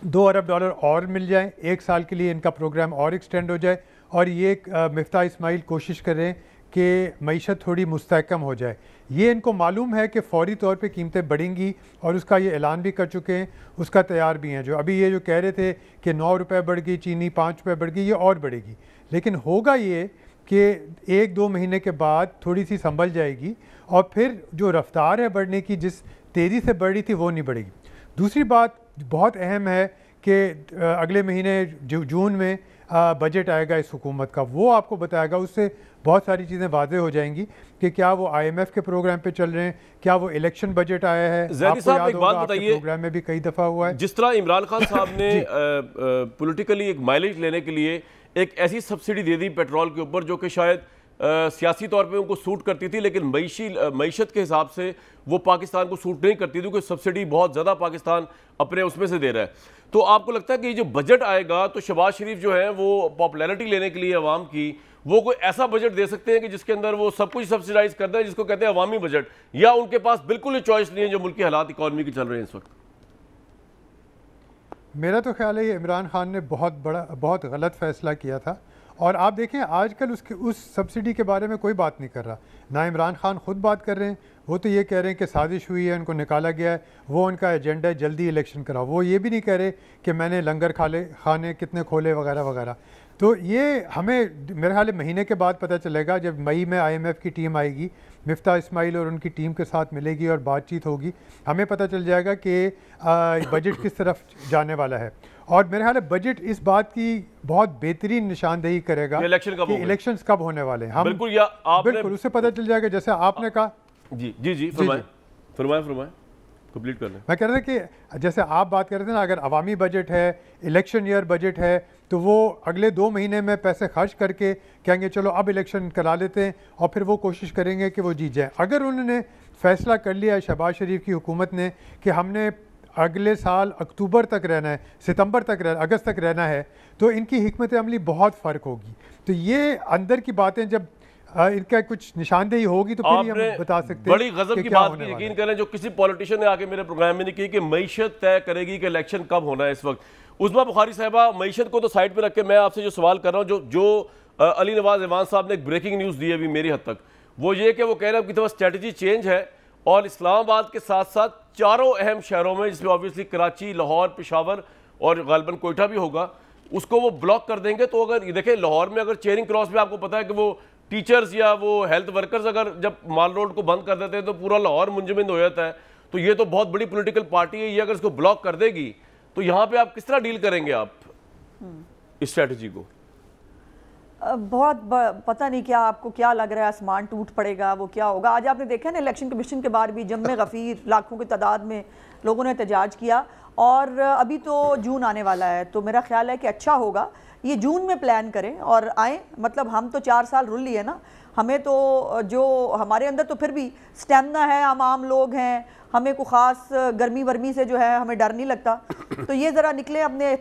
$2 अरब और मिल जाए, 1 साल के लिए इनका प्रोग्राम और एक्सटेंड हो जाए, और ये मिफ्ता इस्माइल कोशिश करें कि मईशत थोड़ी मुस्तहकम हो जाए। ये इनको मालूम है कि फ़ौरी तौर पे कीमतें बढ़ेंगी और उसका ये ऐलान भी कर चुके हैं, उसका तैयार भी हैं। जो अभी ये जो कह रहे थे कि 9 रुपये बढ़ गई चीनी, 5 रुपये बढ़ गई, ये और बढ़ेगी, लेकिन होगा ये कि 1-2 महीने के बाद थोड़ी सी संभल जाएगी और फिर जो रफ्तार है बढ़ने की, जिस तेज़ी से बढ़ रही थी, वो नहीं बढ़ेगी। दूसरी बात बहुत अहम है कि अगले महीने जून में बजट आएगा इस हुकूमत का, वो आपको बताएगा, उससे बहुत सारी चीज़ें वाज़ेह हो जाएंगी कि क्या वो IMF के प्रोग्राम पे चल रहे हैं, क्या वो इलेक्शन बजट आया है। ज़ैदी साहब एक बात बताइए, प्रोग्राम में भी कई दफ़ा हुआ है, जिस तरह इमरान खान साहब ने पॉलिटिकली एक माइलेज लेने के लिए एक ऐसी सब्सिडी दे दी पेट्रोल के ऊपर जो कि शायद सियासी तौर पे उनको सूट करती थी, लेकिन मईशत के हिसाब से वो पाकिस्तान को सूट नहीं करती थी, क्योंकि सब्सिडी बहुत ज़्यादा पाकिस्तान अपने उसमें से दे रहा है। तो आपको लगता है कि ये जो बजट आएगा तो शहबाज शरीफ जो है वो पॉपुलैरिटी लेने के लिए अवाम की, वो कोई ऐसा बजट दे सकते हैं कि जिसके अंदर वो सब कुछ सब्सिडाइज कर दें, जिसको कहते हैं अवामी बजट, या उनके पास बिल्कुल ही चॉइस नहीं है जो मुल्क के हालात इकॉनमी के चल रहे हैं इस वक्त? मेरा तो ख्याल है ये इमरान खान ने बहुत गलत फ़ैसला किया था। और आप देखें आजकल उस सब्सिडी के बारे में कोई बात नहीं कर रहा, ना इमरान खान ख़ुद बात कर रहे हैं, वो तो ये कह रहे हैं कि साजिश हुई है, उनको निकाला गया है, वो उनका एजेंडा है जल्दी इलेक्शन कराओ। वो ये भी नहीं कह रहे कि मैंने लंगर खाने कितने खोले वगैरह वगैरह। तो ये हमें मेरे ख्याल महीने के बाद पता चलेगा, जब मई में IMF की टीम आएगी, मिफ्ता इस्माइल और उनकी टीम के साथ मिलेगी और बातचीत होगी, हमें पता चल जाएगा कि बजट किस तरफ जाने वाला है। और मेरे ख्याल है बजट इस बात की बहुत बेहतरीन निशानदेही करेगा कि इलेक्शंस कब होने वाले हैं। हम बिल्कुल उससे पता चल जाएगा, जैसे आपने कहा। जी फरमाएं कंप्लीट कर लें। मैं कह रहा था कि जैसे आप बात कर रहे थे ना, अगर अवामी बजट है, इलेक्शन ईयर बजट है, तो वो अगले 2 महीने में पैसे खर्च करके कहेंगे चलो अब इलेक्शन करा लेते हैं, और फिर वो कोशिश करेंगे कि वो जीत जाए। अगर उन्होंने फैसला कर लिया है शहबाज शरीफ की हुकूमत ने कि हमने अगले साल अक्टूबर तक रहना है, सितंबर तक अगस्त तक रहना है, तो इनकी हिकमत अमली बहुत फ़र्क होगी। तो ये अंदर की बातें जब इनका कुछ निशानदेही होगी तो फिर हम बता सकते हैं। बड़ी गजब की बात की यकीन करें जो किसी पॉलिटिशियन ने आके मेरे प्रोग्राम में नहीं की कि मईशत तय करेगी कि इलेक्शन कब होना है इस वक्त। उस्मा बुखारी साहिबा, मईशत को तो साइड पे रख के मैं आपसे जो सवाल कर रहा हूँ, जो अली नवाज ईमान साहब ने एक ब्रेकिंग न्यूज़ दी है अभी मेरी हद तक, वो ये कि वो कह रहे हैं कि तो स्ट्रेटजी चेंज है और इस्लामाबाद के साथ साथ 4 अहम शहरों में, जिसमें ऑब्वियसली कराची, लाहौर, पेशावर और गालिबन कोयटा भी होगा, उसको वो ब्लॉक कर देंगे। तो अगर ये देखें लाहौर में अगर चेयरिंग क्रॉस में आपको पता है कि वो टीचर्स या वो हेल्थ वर्कर्स अगर जब माल रोड को बंद कर देते हैं तो पूरा लाहौर मुंजमद हो जाता है। तो ये तो बहुत बड़ी पॉलिटिकल पार्टी है, ये अगर इसको ब्लॉक कर देगी तो यहाँ पे आप किस तरह डील करेंगे आप इस स्ट्रेटजी को? बहुत पता नहीं क्या आपको क्या लग रहा है, आसमान टूट पड़ेगा, वो क्या होगा। आज आपने देखा ना इलेक्शन कमीशन के बाद भी जम्मे गफीर लाखों की तादाद में लोगों ने एहतजाज किया, और अभी तो जून आने वाला है, तो मेरा ख्याल है कि अच्छा होगा ये जून में प्लान करें और आए। मतलब हम तो 4 साल रुल लिए ना, हमें तो जो हमारे अंदर तो फिर भी स्टेमिना है, हम आम लोग हैं, हमें को ख़ास गर्मी वर्मी से जो है हमें डर नहीं लगता। तो ये ज़रा निकले अपने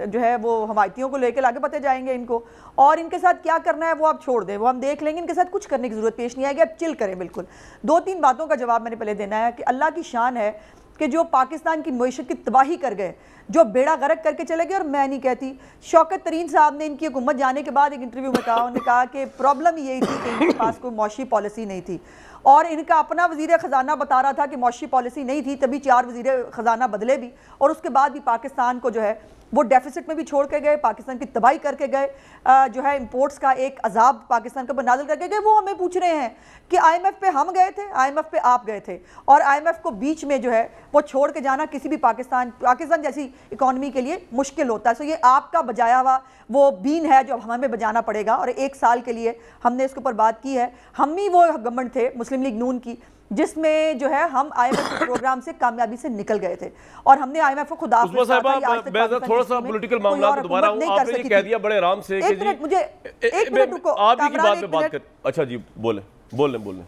जो है वो हमायतियों को लेकर, आगे पते जाएंगे इनको, और इनके साथ क्या करना है वो आप छोड़ दें, वो हम देख लेंगे। इनके साथ कुछ करने की ज़रूरत पेश नहीं आएगी, अब चिल करें बिल्कुल। 2-3 बातों का जवाब मैंने पहले देना है कि अल्लाह की शान है कि जो पाकिस्तान की मईशत की तबाही कर गए, जो बेड़ा गर्क करके चले गए। और मैं नहीं कहती, शौकत तरीन साहब ने इनकी हुकूमत जाने के बाद एक इंटरव्यू में कहा, उन्होंने कहा कि प्रॉब्लम यही थी कि इनके पास कोई मौशी पॉलिसी नहीं थी, और इनका अपना वज़ीर ख़जाना बता रहा था कि मौशी पॉलिसी नहीं थी, तभी 4 वज़ीर ख़जाना बदले भी, और उसके बाद भी पाकिस्तान को जो है वो डेफिसिट में भी छोड़ के गए, पाकिस्तान की तबाही करके गए, जो है इंपोर्ट्स का एक अजाब पाकिस्तान के ऊपर नाज़िल करके गए। वो हमें पूछ रहे हैं कि IMF पे हम गए थे, IMF पे आप गए थे, और IMF को बीच में जो है वो छोड़ के जाना किसी भी पाकिस्तान जैसी इकॉनमी के लिए मुश्किल होता है। सो ये आपका बजाया हुआ वो बीन है जो हमें बजाना पड़ेगा, और 1 साल के लिए हमने इसके ऊपर बात की है। हम ही वो गवर्नमेंट थे मुस्लिम लीग नून की जिसमें जो है हम IMF के प्रोग्राम से कामयाबी से निकल गए थे, और हमने IMF को खुदा थोड़ा सा पॉलिटिकल मामला दोबारा आपने कह दिया बड़े आराम से कि जी मुझे 1 मिनट रुको, आप ही की बात पे बात कर। अच्छा जी, बोलें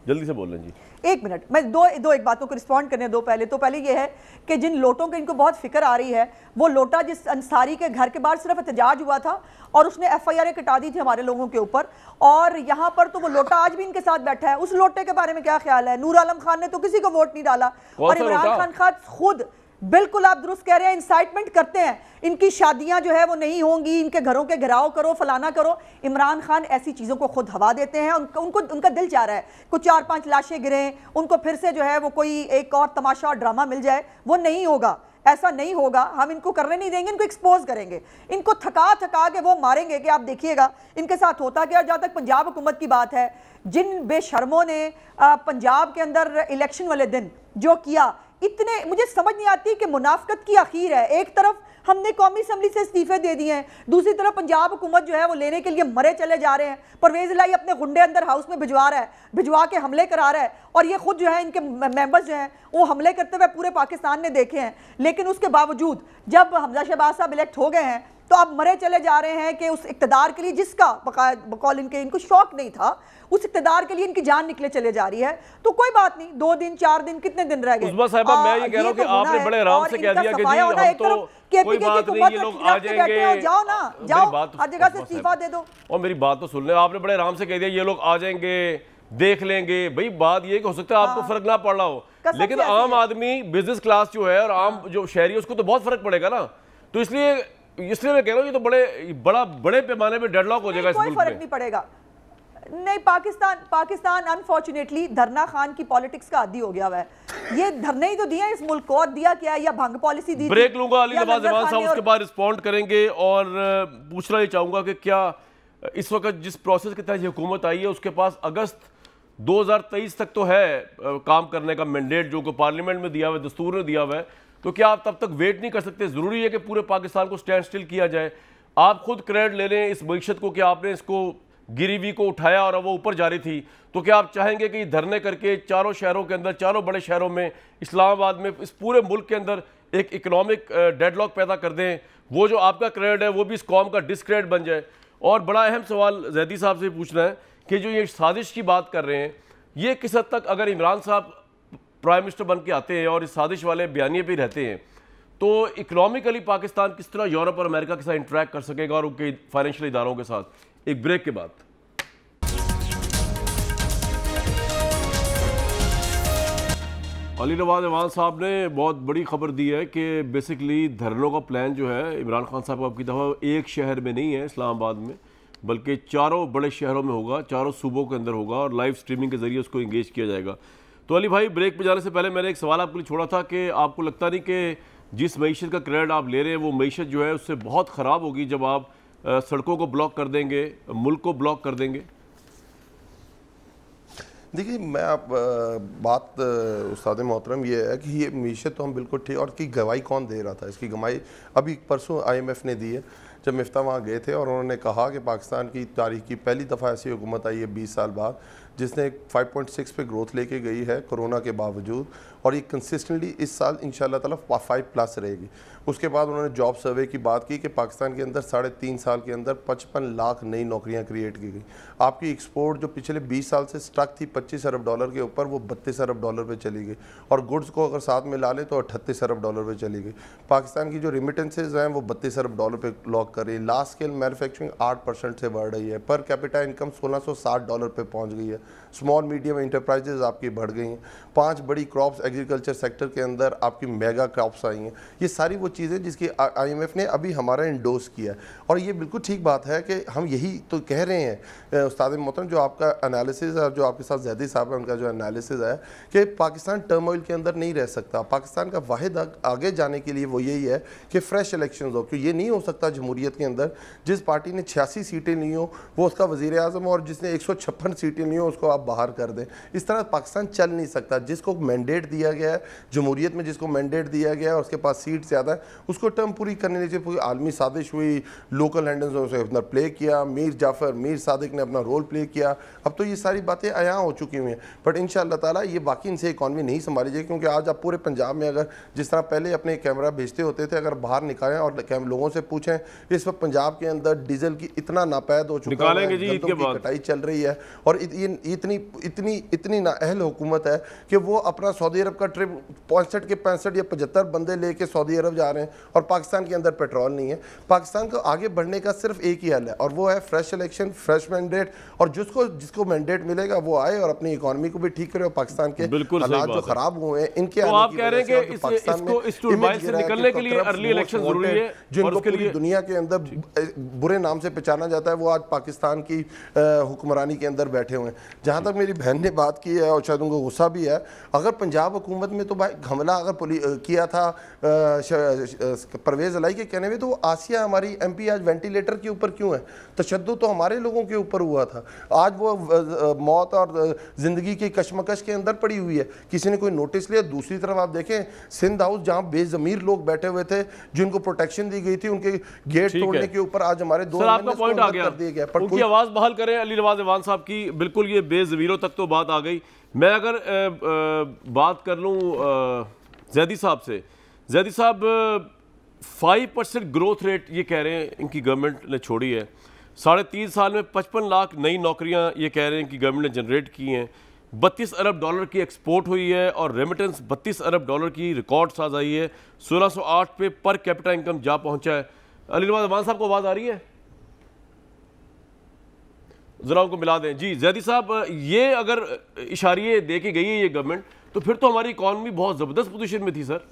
जल्दी से बोलें जी। 1 मिनट, मैं दो एक बातों को रिस्पॉन्ड करने दो। पहले ये है कि जिन लोटों की इनको बहुत फिक्र आ रही है, वो लोटा जिस अंसारी के घर के बाहर सिर्फ एहतजाज हुआ था और उसने FIR कटा दी थी हमारे लोगों के ऊपर, और यहाँ पर तो वो लोटा आज भी इनके साथ बैठा है। उस लोटे के बारे में क्या ख्याल है? नूर आलम खान ने तो किसी को वोट नहीं डाला, और इमरान खान खुद, बिल्कुल आप दुरुस्त कह रहे हैं, इंसाइटमेंट करते हैं, इनकी शादियां जो है वो नहीं होंगी, इनके घरों के घेराव करो, फलाना करो। इमरान खान ऐसी चीज़ों को खुद हवा देते हैं। उनका दिल चाह रहा है कुछ 4-5 लाशें गिरें, उनको फिर से जो है वो कोई एक और तमाशा और ड्रामा मिल जाए। वो नहीं होगा, ऐसा नहीं होगा। हम इनको करने नहीं देंगे, इनको एक्सपोज करेंगे, इनको थका के वो मारेंगे कि आप देखिएगा इनके साथ होता क्या। जहाँ तक पंजाब हुकूमत की बात है, जिन बेशर्मों ने पंजाब के अंदर इलेक्शन वाले दिन जो किया, इतने मुझे समझ नहीं आती कि मुनाफकत की आखिर है। एक तरफ हमने कौमी असम्बली से इस्तीफे दे दिए हैं, दूसरी तरफ पंजाब हुकूमत जो है वो लेने के लिए मरे चले जा रहे हैं। परवेज इलाही अपने गुंडे अंदर हाउस में भिजवा रहा है, भिजवा के हमले करा रहा है, और ये खुद जो है इनके मेंबर्स जो हैं वो हमले करते हुए पूरे पाकिस्तान ने देखे हैं। लेकिन उसके बावजूद जब हमजा शहबाज साहब इलेक्ट हो गए हैं तो अब मरे चले जा रहे हैं कि उस इक़्तिदार के लिए जिसका बकौल इनको शौक नहीं था, उस इक़्तिदार के लिए इनकी जान निकले चले जा रही है। तो कोई बात नहीं, 2 दिन 4 दिन कितने दिन रह गए। मैं ये कह रहा हूं कि आपने बड़े आराम से कह दिया कि जी हम तो कोई बात नहीं, ये लोग आ जाएंगे, जाओ ना, जाओ हर जगह से इस्तीफा दे दो। और मेरी बात तो सुन ले, आपने बड़े आराम से कह दिया ये लोग आ जाएंगे, देख लेंगे। भाई बात ये कि हो सकता है आपको फर्क ना पड़ रहा हो, लेकिन आम आदमी, बिजनेस क्लास जो है और आम जो शहरी है उसको तो बहुत फर्क पड़ेगा ना। तो इसलिए मैं कह रहा हूँ ये तो बड़े पैमाने पे डेडलॉक हो जाएगा इस मुल्क में। कोई फर्क नहीं पड़ेगा। नहीं, पाकिस्तान अनफॉर्चुनेटली धरना खान की पॉलिटिक्स का आदी हो गया हुआ है। ये धरने ही तो दिए इस मुल्क को, और दिया क्या है, या भंग पॉलिसी दी। ब्रेक लूंगा, अली नवाज जमान साहब उसके बाद रिस्पॉन्ड करेंगे। और पूछना ये चाहूंगा कि क्या इस वक्त जिस प्रोसेस के तहत हुकूमत आई है उसके पास अगस्त 2023 तक तो है काम करने का मैंडेट जो पार्लियामेंट में दिया हुआ है, दस्तूर ने दिया हुआ है, तो क्या आप तब तक वेट नहीं कर सकते? ज़रूरी है कि पूरे पाकिस्तान को स्टैंड स्टिल किया जाए? आप खुद क्रेडिट ले लें इस मईशत को कि आपने इसको गिरीवी को उठाया और अब वो ऊपर जा रही थी, तो क्या आप चाहेंगे कि धरने करके चारों शहरों के अंदर, चारों बड़े शहरों में, इस्लामाबाद में, इस पूरे मुल्क के अंदर एक इकोनॉमिक डेडलॉक पैदा कर दें? वो जो आपका क्रेडिट है वो भी इस कौम का डिस्क्रेडिट बन जाए। और बड़ा अहम सवाल जैदी साहब से पूछना है कि जो ये साजिश की बात कर रहे हैं, ये किस हद तक अगर इमरान साहब प्राइम मिनिस्टर बन के आते हैं और इस साजिश वाले बयानिए पे रहते हैं, तो इकोनॉमिकली पाकिस्तान किस तरह यूरोप और अमेरिका के साथ इंटरेक्ट कर सकेगा और उनके फाइनेंशियल इदारों के साथ? एक ब्रेक के बाद। अली नवाज जमान साहब ने बहुत बड़ी खबर दी है कि बेसिकली धरनों का प्लान जो है इमरान खान साहब आपकी दफ़ा एक शहर में नहीं है इस्लामाबाद में, बल्कि चारों बड़े शहरों में होगा, चारों सूबों के अंदर होगा और लाइव स्ट्रीमिंग के जरिए उसको इंगेज किया जाएगा। तो अली भाई, ब्रेक पे जाने से पहले मैंने एक सवाल आपके लिए छोड़ा था कि आपको लगता नहीं कि जिस मईशत का क्रेडिट आप ले रहे हैं वो मईशत जो है उससे बहुत ख़राब होगी जब आप सड़कों को ब्लॉक कर देंगे, मुल्क को ब्लॉक कर देंगे? देखिए, मैं आप बात उस्ताद मोहतरम ये है कि ये मीशत तो हम बिल्कुल ठीक, और की गवाही कौन दे रहा था? इसकी गवाही अभी परसों IMF ने दी है, जब मिफ्ता वहाँ गए थे, और उन्होंने कहा कि पाकिस्तान की तारीख की पहली दफ़ा ऐसी हुकूमत आई है 20 साल बाद जिसने 5.6 पे ग्रोथ लेके गई है कोरोना के बावजूद, और ये कंसिस्टेंटली इस साल इंशाल्लाह ताला 5+ रहेगी। उसके बाद उन्होंने जॉब सर्वे की बात की कि पाकिस्तान के अंदर 3.5 साल के अंदर 55 लाख नई नौकरियां क्रिएट की गई। आपकी एक्सपोर्ट जो पिछले 20 साल से स्टक थी $25 अरब के ऊपर, वो $32 अरब पे चली गई, और गुड्स को अगर साथ में ला लें तो $38 अरब पे चली गई। पाकिस्तान की जो रिमिटेंसेज हैं वो $32 अरब पे लॉक कर रही है। लार्ज स्केल मैन्युफैक्चरिंग 8% से बढ़ रही है। पर कैपिटा इनकम $1660 पे पहुँच गई है। स्मॉल मीडियम इंटरप्राइजेज आपकी बढ़ गई हैं, 5 बड़ी क्रॉप्स एग्रीकल्चर सेक्टर के अंदर आपकी मेगा क्रॉप्स आई हैं। ये सारी वो चीज़ें जिसकी IMF ने अभी हमारा इंडोर्स किया है, और ये बिल्कुल ठीक बात है कि हम यही तो कह रहे हैं उस्ताद मोहतरम, जो आपका एनालिसिस है, जो आपके साथ ज़ैदी साहब है उनका जो एनालिसिस है कि पाकिस्तान टर्मोइल के अंदर नहीं रह सकता। पाकिस्तान का वाहिद आगे जाने के लिए वो यही है कि फ्रेश इलेक्शन हो, क्योंकि ये नहीं हो सकता जमहूरियत के अंदर जिस पार्टी ने 86 सीटें ली हो वो उसका वज़ीर आज़म, और जिसने 156 सीटें ली हो उसको आप बाहर कर दें। इस तरह पाकिस्तान चल नहीं सकता। जिसको मैंडेट दिया गया है जमहूरियत में, जिसको मैंडेट दिया गया है और उसके पास सीट ज़्यादा है, उसको टर्म पूरी करने लीजिए। पूरी आलमी साजिश हुई, लोकल हैंडल्स ने अपना प्ले किया, मीर जाफ़र मीर सादिक ने अपना रोल प्ले किया। अब तो ये सारी बातें आया हो चुकी हुई हैं, बट इंशाअल्लाह ताला ये बाकी इनसे इकॉनमी नहीं संभाली जाएगी। क्योंकि आज आप पूरे पंजाब में अगर जिस तरह पहले अपने कैमरा भेजते होते थे, अगर बाहर निकालें और लोगों से पूछें, इस वक्त पंजाब के अंदर डीजल की इतना नापैद हो चुका है, गंदों की कटाई चल रही है, और इतनी नाअहल हुकूमत है कि वो अपना सऊदी अरब का ट्रिप 65 के 65 या 75 बंदे लेके सऊदी अरब जा रहे हैं, और पाकिस्तान के अंदर पेट्रोल नहीं है। पाकिस्तान को आगे बढ़ने का सिर्फ एक ही हल है, और वो है फ्रेश इलेक्शन, फ्रेश मैंडेट, और जिसको मैंडेट मिलेगा वो आए और अपनी इकॉनमी को भी ठीक करे, और पाकिस्तान के हालात जो खराब हुए हैं इनके तो आप कह रहे हैं कि इस टूरबाइल से निकलने के लिए अर्ली इलेक्शन जरूरी है, जिनको पूरी दुनिया के अंदर बुरे नाम से पहचाना जाता है, वो आज पाकिस्तान की हुक्मरानी के अंदर बैठे हुए हैं। जहाँ तक मेरी बहन ने बात की है और शायद उनको गुस्सा भी है, अगर पंजाब हुकूमत में तो भाई हमला अगर किया था परवेज़ इलाही के कहने में, तो वो आसिया हमारी MP आज वेंटिलेटर के ऊपर क्यों है? तशद्दुद तो हमारे लोगों के ऊपर हुआ था, आज वो मौत और ज़िंदगी की कशमकश के अंदर पड़ी हुई है, किसी ने कोई नोटिस लिया? दूसरी तरफ आप देखें सिंध हाउस जहाँ बेज़मीर लोग बैठे हुए थे, जिनको प्रोटेक्शन दी गई थी, उनके गेट तोड़ने के ऊपर आज हमारे 2 पॉइंट आ गया, उनकी आवाज़ बहाल करें अली नवाज ईवान साहब की। बिल्कुल ये बेज़मीरों तक तो बात आ गई। मैं अगर बात कर लूँ ज़ैदी साहब से, ज़ैदी साहब 5% ग्रोथ रेट ये कह रहे हैं इनकी गवर्नमेंट ने छोड़ी है, 3.5 साल में 55 लाख नई नौकरियां ये कह रहे हैं कि गवर्नमेंट ने जनरेट की हैं, 32 अरब डॉलर की एक्सपोर्ट हुई है, और रेमिटेंस 32 अरब डॉलर की रिकॉर्ड साज आई है, 1608 पे पर कैपिटा इनकम जा पहुंचा है। अली नवाज ईवान साहब को आवाज़ आ रही है? ज़रा उनको मिला दें। जी ज़ैदी साहब, ये अगर इशारे दे के गई है ये गवर्नमेंट, तो फिर तो हमारी इकॉनमी बहुत ज़बरदस्त पोजीशन में थी सर।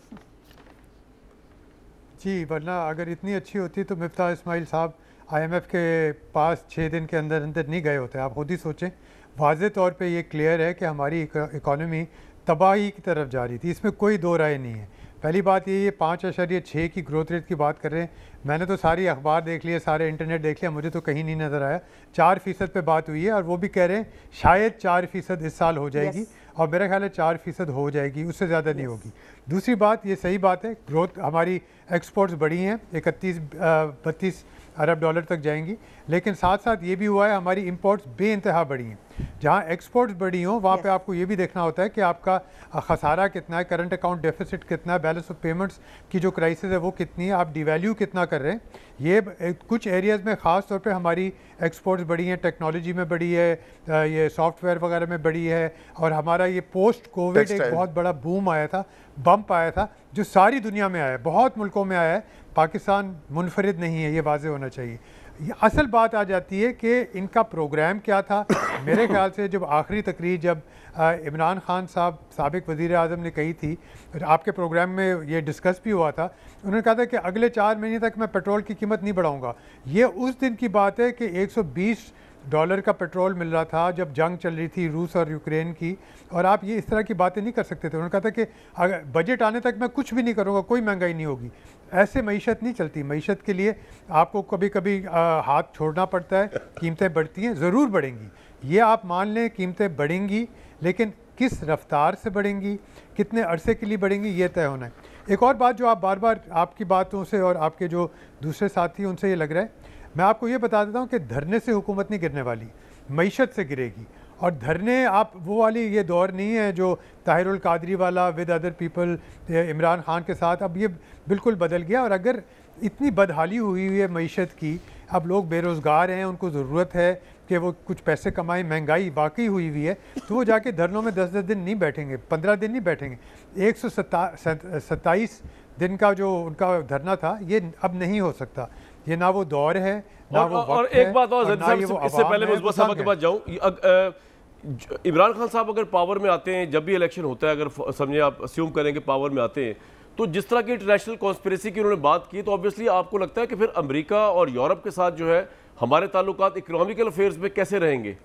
जी, वरना अगर इतनी अच्छी होती तो मिफ्ताह इस्माइल साहब IMF के पास 6 दिन के अंदर अंदर नहीं गए होते। आप खुद ही सोचें, वाज़े तौर पे ये क्लियर है कि हमारी इकॉनमी तबाही की तरफ जा रही थी, इसमें कोई दो राय नहीं है। पहली बात ये 5.6 की ग्रोथ रेट की बात कर रहे हैं, मैंने तो सारी अखबार देख लिए, सारे इंटरनेट देख लिया, मुझे तो कहीं नहीं नज़र आया। 4% पे बात हुई है, और वो भी कह रहे हैं शायद 4% इस साल हो जाएगी, और मेरा ख्याल है 4% हो जाएगी, उससे ज़्यादा नहीं होगी। दूसरी बात, ये सही बात है, ग्रोथ हमारी एक्सपोर्ट्स बढ़ी हैं, 31-32 अरब डॉलर तक जाएंगी, लेकिन साथ साथ ये भी हुआ है हमारी इंपोर्ट्स बेइंतहा बढ़ी हैं। जहाँ एक्सपोर्ट्स बढ़ी हों वहाँ पे आपको ये भी देखना होता है कि आपका खसारा कितना है, करंट अकाउंट डेफिसिट कितना है, बैलेंस ऑफ पेमेंट्स की जो क्राइसिस है वो कितनी है, आप डिवैल्यू कितना कर रहे हैं। ये कुछ एरियाज़ में ख़ास तौर पे हमारी एक्सपोर्ट्स बढ़ी हैं, टेक्नोलॉजी में बढ़ी है, ये सॉफ्टवेयर वगैरह में बढ़ी है, और हमारा ये पोस्ट कोविड एक बहुत बड़ा बूम आया था, बम्प आया था, जो सारी दुनिया में आया है, बहुत मुल्कों में आया है, पाकिस्तान मुनफरिद नहीं है, ये वाज़े होना चाहिए। असल बात आ जाती है कि इनका प्रोग्राम क्या था। मेरे ख्याल से जब आखिरी तकरीर जब इमरान खान साहब साबिक वज़ीर आज़म ने कही थी, आपके प्रोग्राम में ये डिस्कस भी हुआ था, उन्होंने कहा था कि अगले 4 महीने तक मैं पेट्रोल की कीमत नहीं बढ़ाऊंगा। ये उस दिन की बात है कि $120 का पेट्रोल मिल रहा था जब जंग चल रही थी रूस और यूक्रेन की, और आप ये इस तरह की बातें नहीं कर सकते थे। उन्होंने कहा था कि अगर बजट आने तक मैं कुछ भी नहीं करूँगा, कोई महंगाई नहीं होगी। ऐसे मईशत नहीं चलती। मईशत के लिए आपको कभी कभी हाथ छोड़ना पड़ता है, कीमतें बढ़ती हैं, ज़रूर बढ़ेंगी, ये आप मान लें, कीमतें बढ़ेंगी, लेकिन किस रफ्तार से बढ़ेंगी, कितने अरसे के लिए बढ़ेंगी, ये तय होना है। एक और बात जो आप बार बार आपकी बातों से और आपके जो दूसरे साथी उनसे ये लग रहा है, मैं आपको ये बता देता हूँ कि धरने से हुकूमत नहीं गिरने वाली, मईशत से गिरेगी। और धरने आप वो वाली ये दौर नहीं है जो ताहिरुल कादरी वाला with other people Imran Khan के साथ, अब ये बिल्कुल बदल गया। और अगर इतनी बदहाली हुई है मईशत की, अब लोग बेरोज़गार हैं, उनको ज़रूरत है कि वो कुछ पैसे कमाएं, महंगाई वाकई हुई हुई है, तो वो जाके धरनों में 10-10 दिन नहीं बैठेंगे, 15 दिन नहीं बैठेंगे। 127 दिन का जो उनका धरना था, ये अब नहीं हो सकता। ये ना वो दौर है, ना वो वक्त है। और एक बात और, इससे पहले मैं उस के पास जाऊँ, इमरान खान साहब अगर पावर में आते हैं, जब भी इलेक्शन होता है, अगर समझे आप अस्यूम करें कि पावर में आते हैं, तो जिस तरह की इंटरनेशनल कॉन्स्पिरेसी की उन्होंने बात की, तो ऑब्वियसली आपको लगता है कि फिर अमेरिका और यूरोप के साथ जो है हमारे ताल्लुकात इकोनॉमिकल अफेयर्स में कैसे रहेंगे?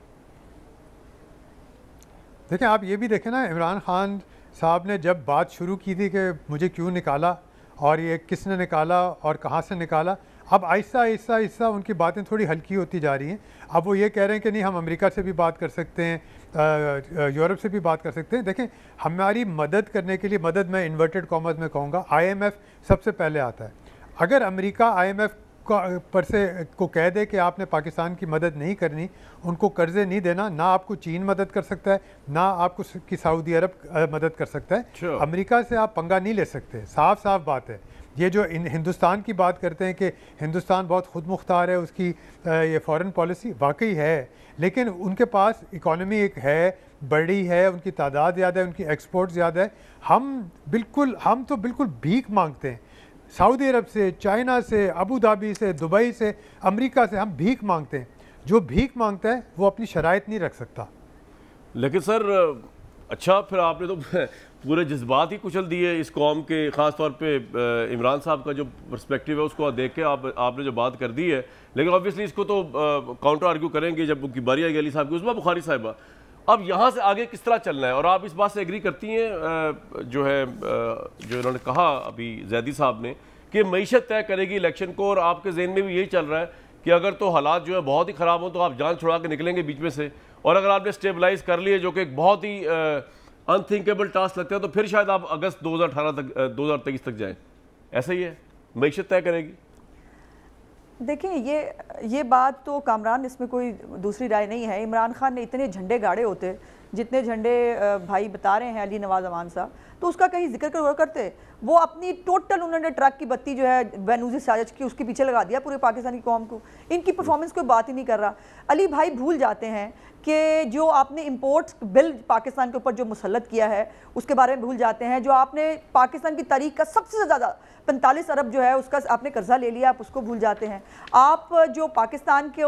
देखिए, आप ये भी देखें ना, इमरान खान साहब ने जब बात शुरू की थी कि मुझे क्यों निकाला और ये किसने निकाला और कहाँ से निकाला, अब आहिस्ता आहिस्ता आहिस्ता उनकी बातें थोड़ी हल्की होती जा रही हैं। अब वो ये कह रहे हैं कि नहीं, हम अमेरिका से भी बात कर सकते हैं, यूरोप से भी बात कर सकते हैं। देखें, हमारी मदद करने के लिए, मदद मैं इन्वर्टेड कॉमर्स में कहूँगा, IMF सबसे पहले आता है। अगर अमेरिका IMF पर से को कह दे कि आपने पाकिस्तान की मदद नहीं करनी, उनको कर्जे नहीं देना, ना आपको चीन मदद कर सकता है, ना आपको कि सऊदी अरब मदद कर सकता है। अमेरिका से आप पंगा नहीं ले सकते, साफ साफ बात है। ये जो हिंदुस्तान की बात करते हैं कि हिंदुस्तान बहुत खुद मुख्तार है, उसकी ये फॉरेन पॉलिसी वाकई है, लेकिन उनके पास इकॉनमी एक है, बड़ी है, उनकी तादाद ज़्यादा है, उनकी एक्सपोर्ट ज़्यादा है। हम तो बिल्कुल भीख मांगते हैं सऊदी अरब से, चाइना से, अबू धाबी से, दुबई से, अमेरिका से हम भीख मांगते हैं। जो भीख मांगता है वो अपनी शराइत नहीं रख सकता। लेकिन सर, अच्छा, फिर आपने तो पूरे जज्बात ही कुचल दिए इस कौम के, ख़ास तौर पे इमरान साहब का जो पर्सपेक्टिव है उसको देख के आपने जो बात कर दी है। लेकिन ऑब्वियसली इसको तो काउंटर आर्ग्यू करेंगे जब उनकी बारी आएगी अली साहब की, उसमें बुखारी साहिबा। अब यहाँ से आगे किस तरह चलना है? और आप इस बात से एग्री करती हैं जो इन्होंने कहा अभी जैदी साहब ने कि मईशत तय करेगी इलेक्शन को, और आपके जहन में भी यही चल रहा है कि अगर तो हालात जो है बहुत ही ख़राब हो तो आप जान छुड़ा के निकलेंगे बीच में से, और अगर आपने स्टेबलाइज कर लिए, जो कि एक बहुत ही अनथिंकेबल टास्क लगता है, तो फिर शायद आप अगस्त 2023 तक जाएं। ऐसा ही है, मईशत तय करेगी। देखिए, ये बात तो कामरान, इसमें कोई दूसरी राय नहीं है। इमरान खान ने इतने झंडे गाड़े होते, जितने झंडे भाई बता रहे हैं अली नवाज अमान साहब, तो उसका कहीं जिक्र करते। वो अपनी टोटल उन्होंने ट्रक की बत्ती जो है बेनूजी साजिश की, उसके पीछे लगा दिया पूरे पाकिस्तान की कौम को। इनकी परफॉर्मेंस कोई बात ही नहीं कर रहा। अली भाई भूल जाते हैं कि जो आपने इंपोर्ट्स बिल पाकिस्तान के ऊपर जो मुसल्लत किया है उसके बारे में भूल जाते हैं। जो आपने पाकिस्तान की तारीख का सबसे ज़्यादा 45 अरब जो है उसका आपने कर्जा ले लिया, आप उसको भूल जाते हैं। आप जो पाकिस्तान के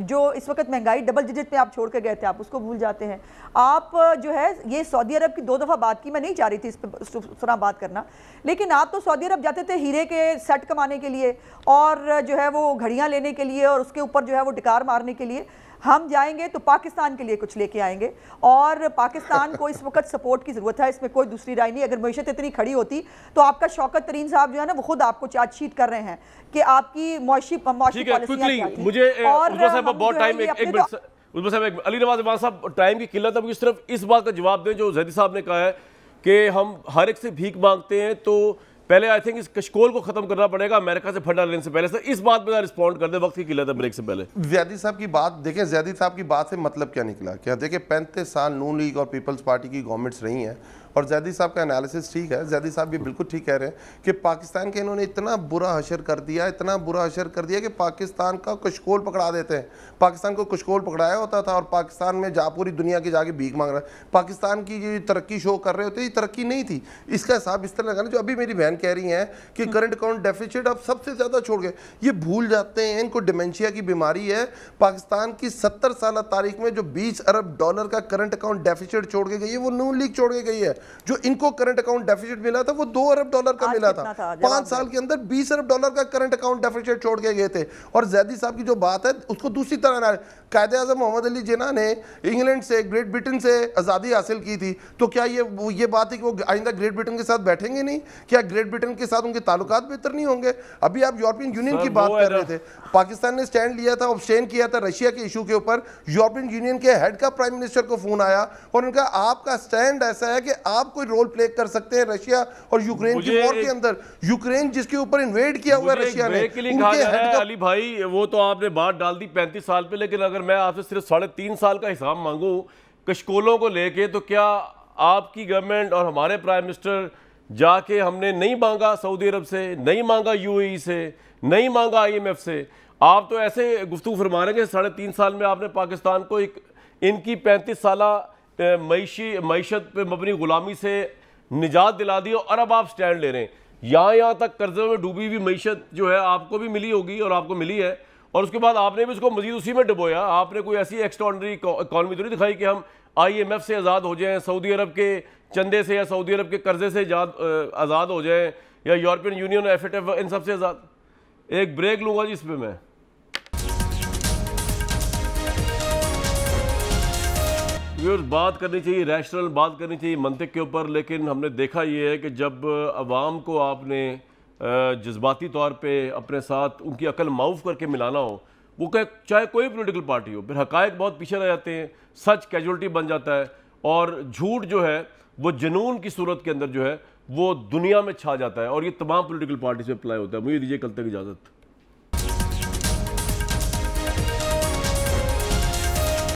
जो इस वक्त महंगाई डबल डिजिट में आप छोड़ के गए थे, आप उसको भूल जाते हैं। आप जो है ये सऊदी अरब की 2 दफ़ा बात की, मैं नहीं चाह रही थी इस पर बात करना, लेकिन आप तो सऊदी अरब जाते थे हीरे के सेट कमाने के लिए, और जो है वो घड़ियाँ लेने के लिए, और उसके ऊपर जो है वो डिकार मारने के लिए। हम जाएंगे तो पाकिस्तान के लिए कुछ लेके आएंगे, और पाकिस्तान को इस वक्त सपोर्ट की ज़रूरत है, इसमें कोई दूसरी राय नहीं। अगर मईशत इतनी खड़ी होती तो आपका शौकत तरीन साहब जो है ना, वो खुद आपको चार्जशीट कर रहे हैं कि आपकी मुआशी पॉलिसियां क्या थी। मुझे बहुत टाइम, अली नवाज अमान साहब, टाइम की किल्लत, अब सिर्फ इस बात का जवाब दें जो जैदी साहब ने कहा है कि हम हर एक से भीख मांगते हैं, तो पहले आई थिंक इस कशकोल को खत्म करना पड़ेगा अमेरिका से फंडा लेने से पहले। सर, इस बात पर रिस्पॉन्ड कर दे, वक्त की किल्लत है ब्रेक से पहले। ज़ैदी साहब की बात देखें, ज़ैदी साहब की बात से मतलब क्या निकला? क्या देखिए, 35 साल नून लीग और पीपल्स पार्टी की गवर्नमेंट्स रही हैं, और ज़ैदी साहब का एनालिसिस ठीक है। ज़ैदी साहब भी बिल्कुल ठीक कह रहे हैं कि पाकिस्तान के इन्होंने इतना बुरा हशर कर दिया, इतना बुरा हशर कर दिया कि पाकिस्तान का कशकोल पकड़ा देते हैं। पाकिस्तान को कशकोल पकड़ाया होता था, और पाकिस्तान में पूरी दुनिया की जाके भीख मांग रहा है। पाकिस्तान की जो तरक्की शो कर रहे होते, ये तरक्की नहीं थी। इसका हिसाब इस तरह लगाना, जो अभी मेरी बहन कह रही हैं कि करंट अकाउंट डेफिसिट अब सबसे ज़्यादा छोड़ गए, ये भूल जाते हैं इनको डिमेंशिया की बीमारी है। पाकिस्तान की 70 साल तारीख में जो $20 अरब का करंट अकाउंट डेफिसिट छोड़ के गई है, वो नून लीग छोड़ के गई है। जो इनको करंट अकाउंट डेफिसिट मिला था वो $2 अरब का मिला था। 5 साल के अंदर $20 अरब का करंट अकाउंट डेफिसिट छोड़ के गए थे। और ज़ैदी साहब की जो बात है उसको दूसरी तरह ना, कायदे आज़म मोहम्मद अली जिन्ना ने इंग्लैंड से, ग्रेट ब्रिटेन से आज़ादी हासिल की थी, तो क्या ये बात है कि वो आइंदा ग्रेट ब्रिटेन के साथ बैठेंगे नहीं? क्या ग्रेट ब्रिटेन के साथ उनके ताल्लुकात बेहतर नहीं होंगे? अभी आप यूरोपियन यूनियन की बात कर रहे थे, पाकिस्तान ने स्टैंड लिया था, ऑब्स्टेन किया था रशिया के इशू के ऊपर। यूरोपियन यूनियन के हेड का प्राइम मिनिस्टर को फोन आया और उनका आपका स्टैंड ऐसा है कि आप कोई रोल प्ले कर सकते हैं रशिया और यूक्रेन की वॉर के अंदर। यूक्रेन जिसके ऊपर इन्वेड किया हुआ रशिया ने, उनके हेड का। अली भाई, वो तो आपने बात डाल दी 35 साल पे, लेकिन अगर मैं आपसे सिर्फ 3.5 साल का हिसाब मांगू कशकोलों को लेके, तो क्या आपकी गवर्नमेंट और हमारे प्राइम मिनिस्टर जाके हमने नहीं मांगा सऊदी अरब से, नहीं मांगा यूएई से, नहीं मांगा IMF से? आप तो ऐसे गुफ्तगू फरमा रहे हैं कि 3.5 साल में आपने पाकिस्तान को इनकी 35 साला मईशत पे मबनी गुलामी से निजात दिला दी, और अब आप स्टैंड ले रहे हैं। यहाँ तक कर्जे में डूबी हुई मईशत जो है आपको भी मिली होगी और आपको मिली है, और उसके बाद आपने भी उसको मजीद उसी में डुबोया। आपने कोई ऐसी एक्स्ट्राऑर्डिनरी इकॉनमी तो नहीं दिखाई कि हम IMF से आज़ाद हो जाएं, सऊदी अरब के चंदे से या सऊदी अरब के कर्जे से आज़ाद हो जाएं, या यूरोपियन यूनियन FATF इन सबसे आज़ाद। एक ब्रेक लूँगा जी इस पर मैं। बात करनी चाहिए रैशनल, बात करनी चाहिए मंतिक के ऊपर, लेकिन हमने देखा ये है कि जब अवाम को आपने जज्बाती तौर पे अपने साथ उनकी अकल माऊफ करके मिलाना हो, वो चाहे कोई पॉलिटिकल पार्टी हो, फिर हकायक बहुत पीछे रह जाते हैं, सच कैजुअलिटी बन जाता है और झूठ जो है वो जुनून की सूरत के अंदर जो है वो दुनिया में छा जाता है, और ये तमाम पॉलिटिकल पार्टी से अप्लाई होता है। मुझे दीजिए कल तक इजाज़त।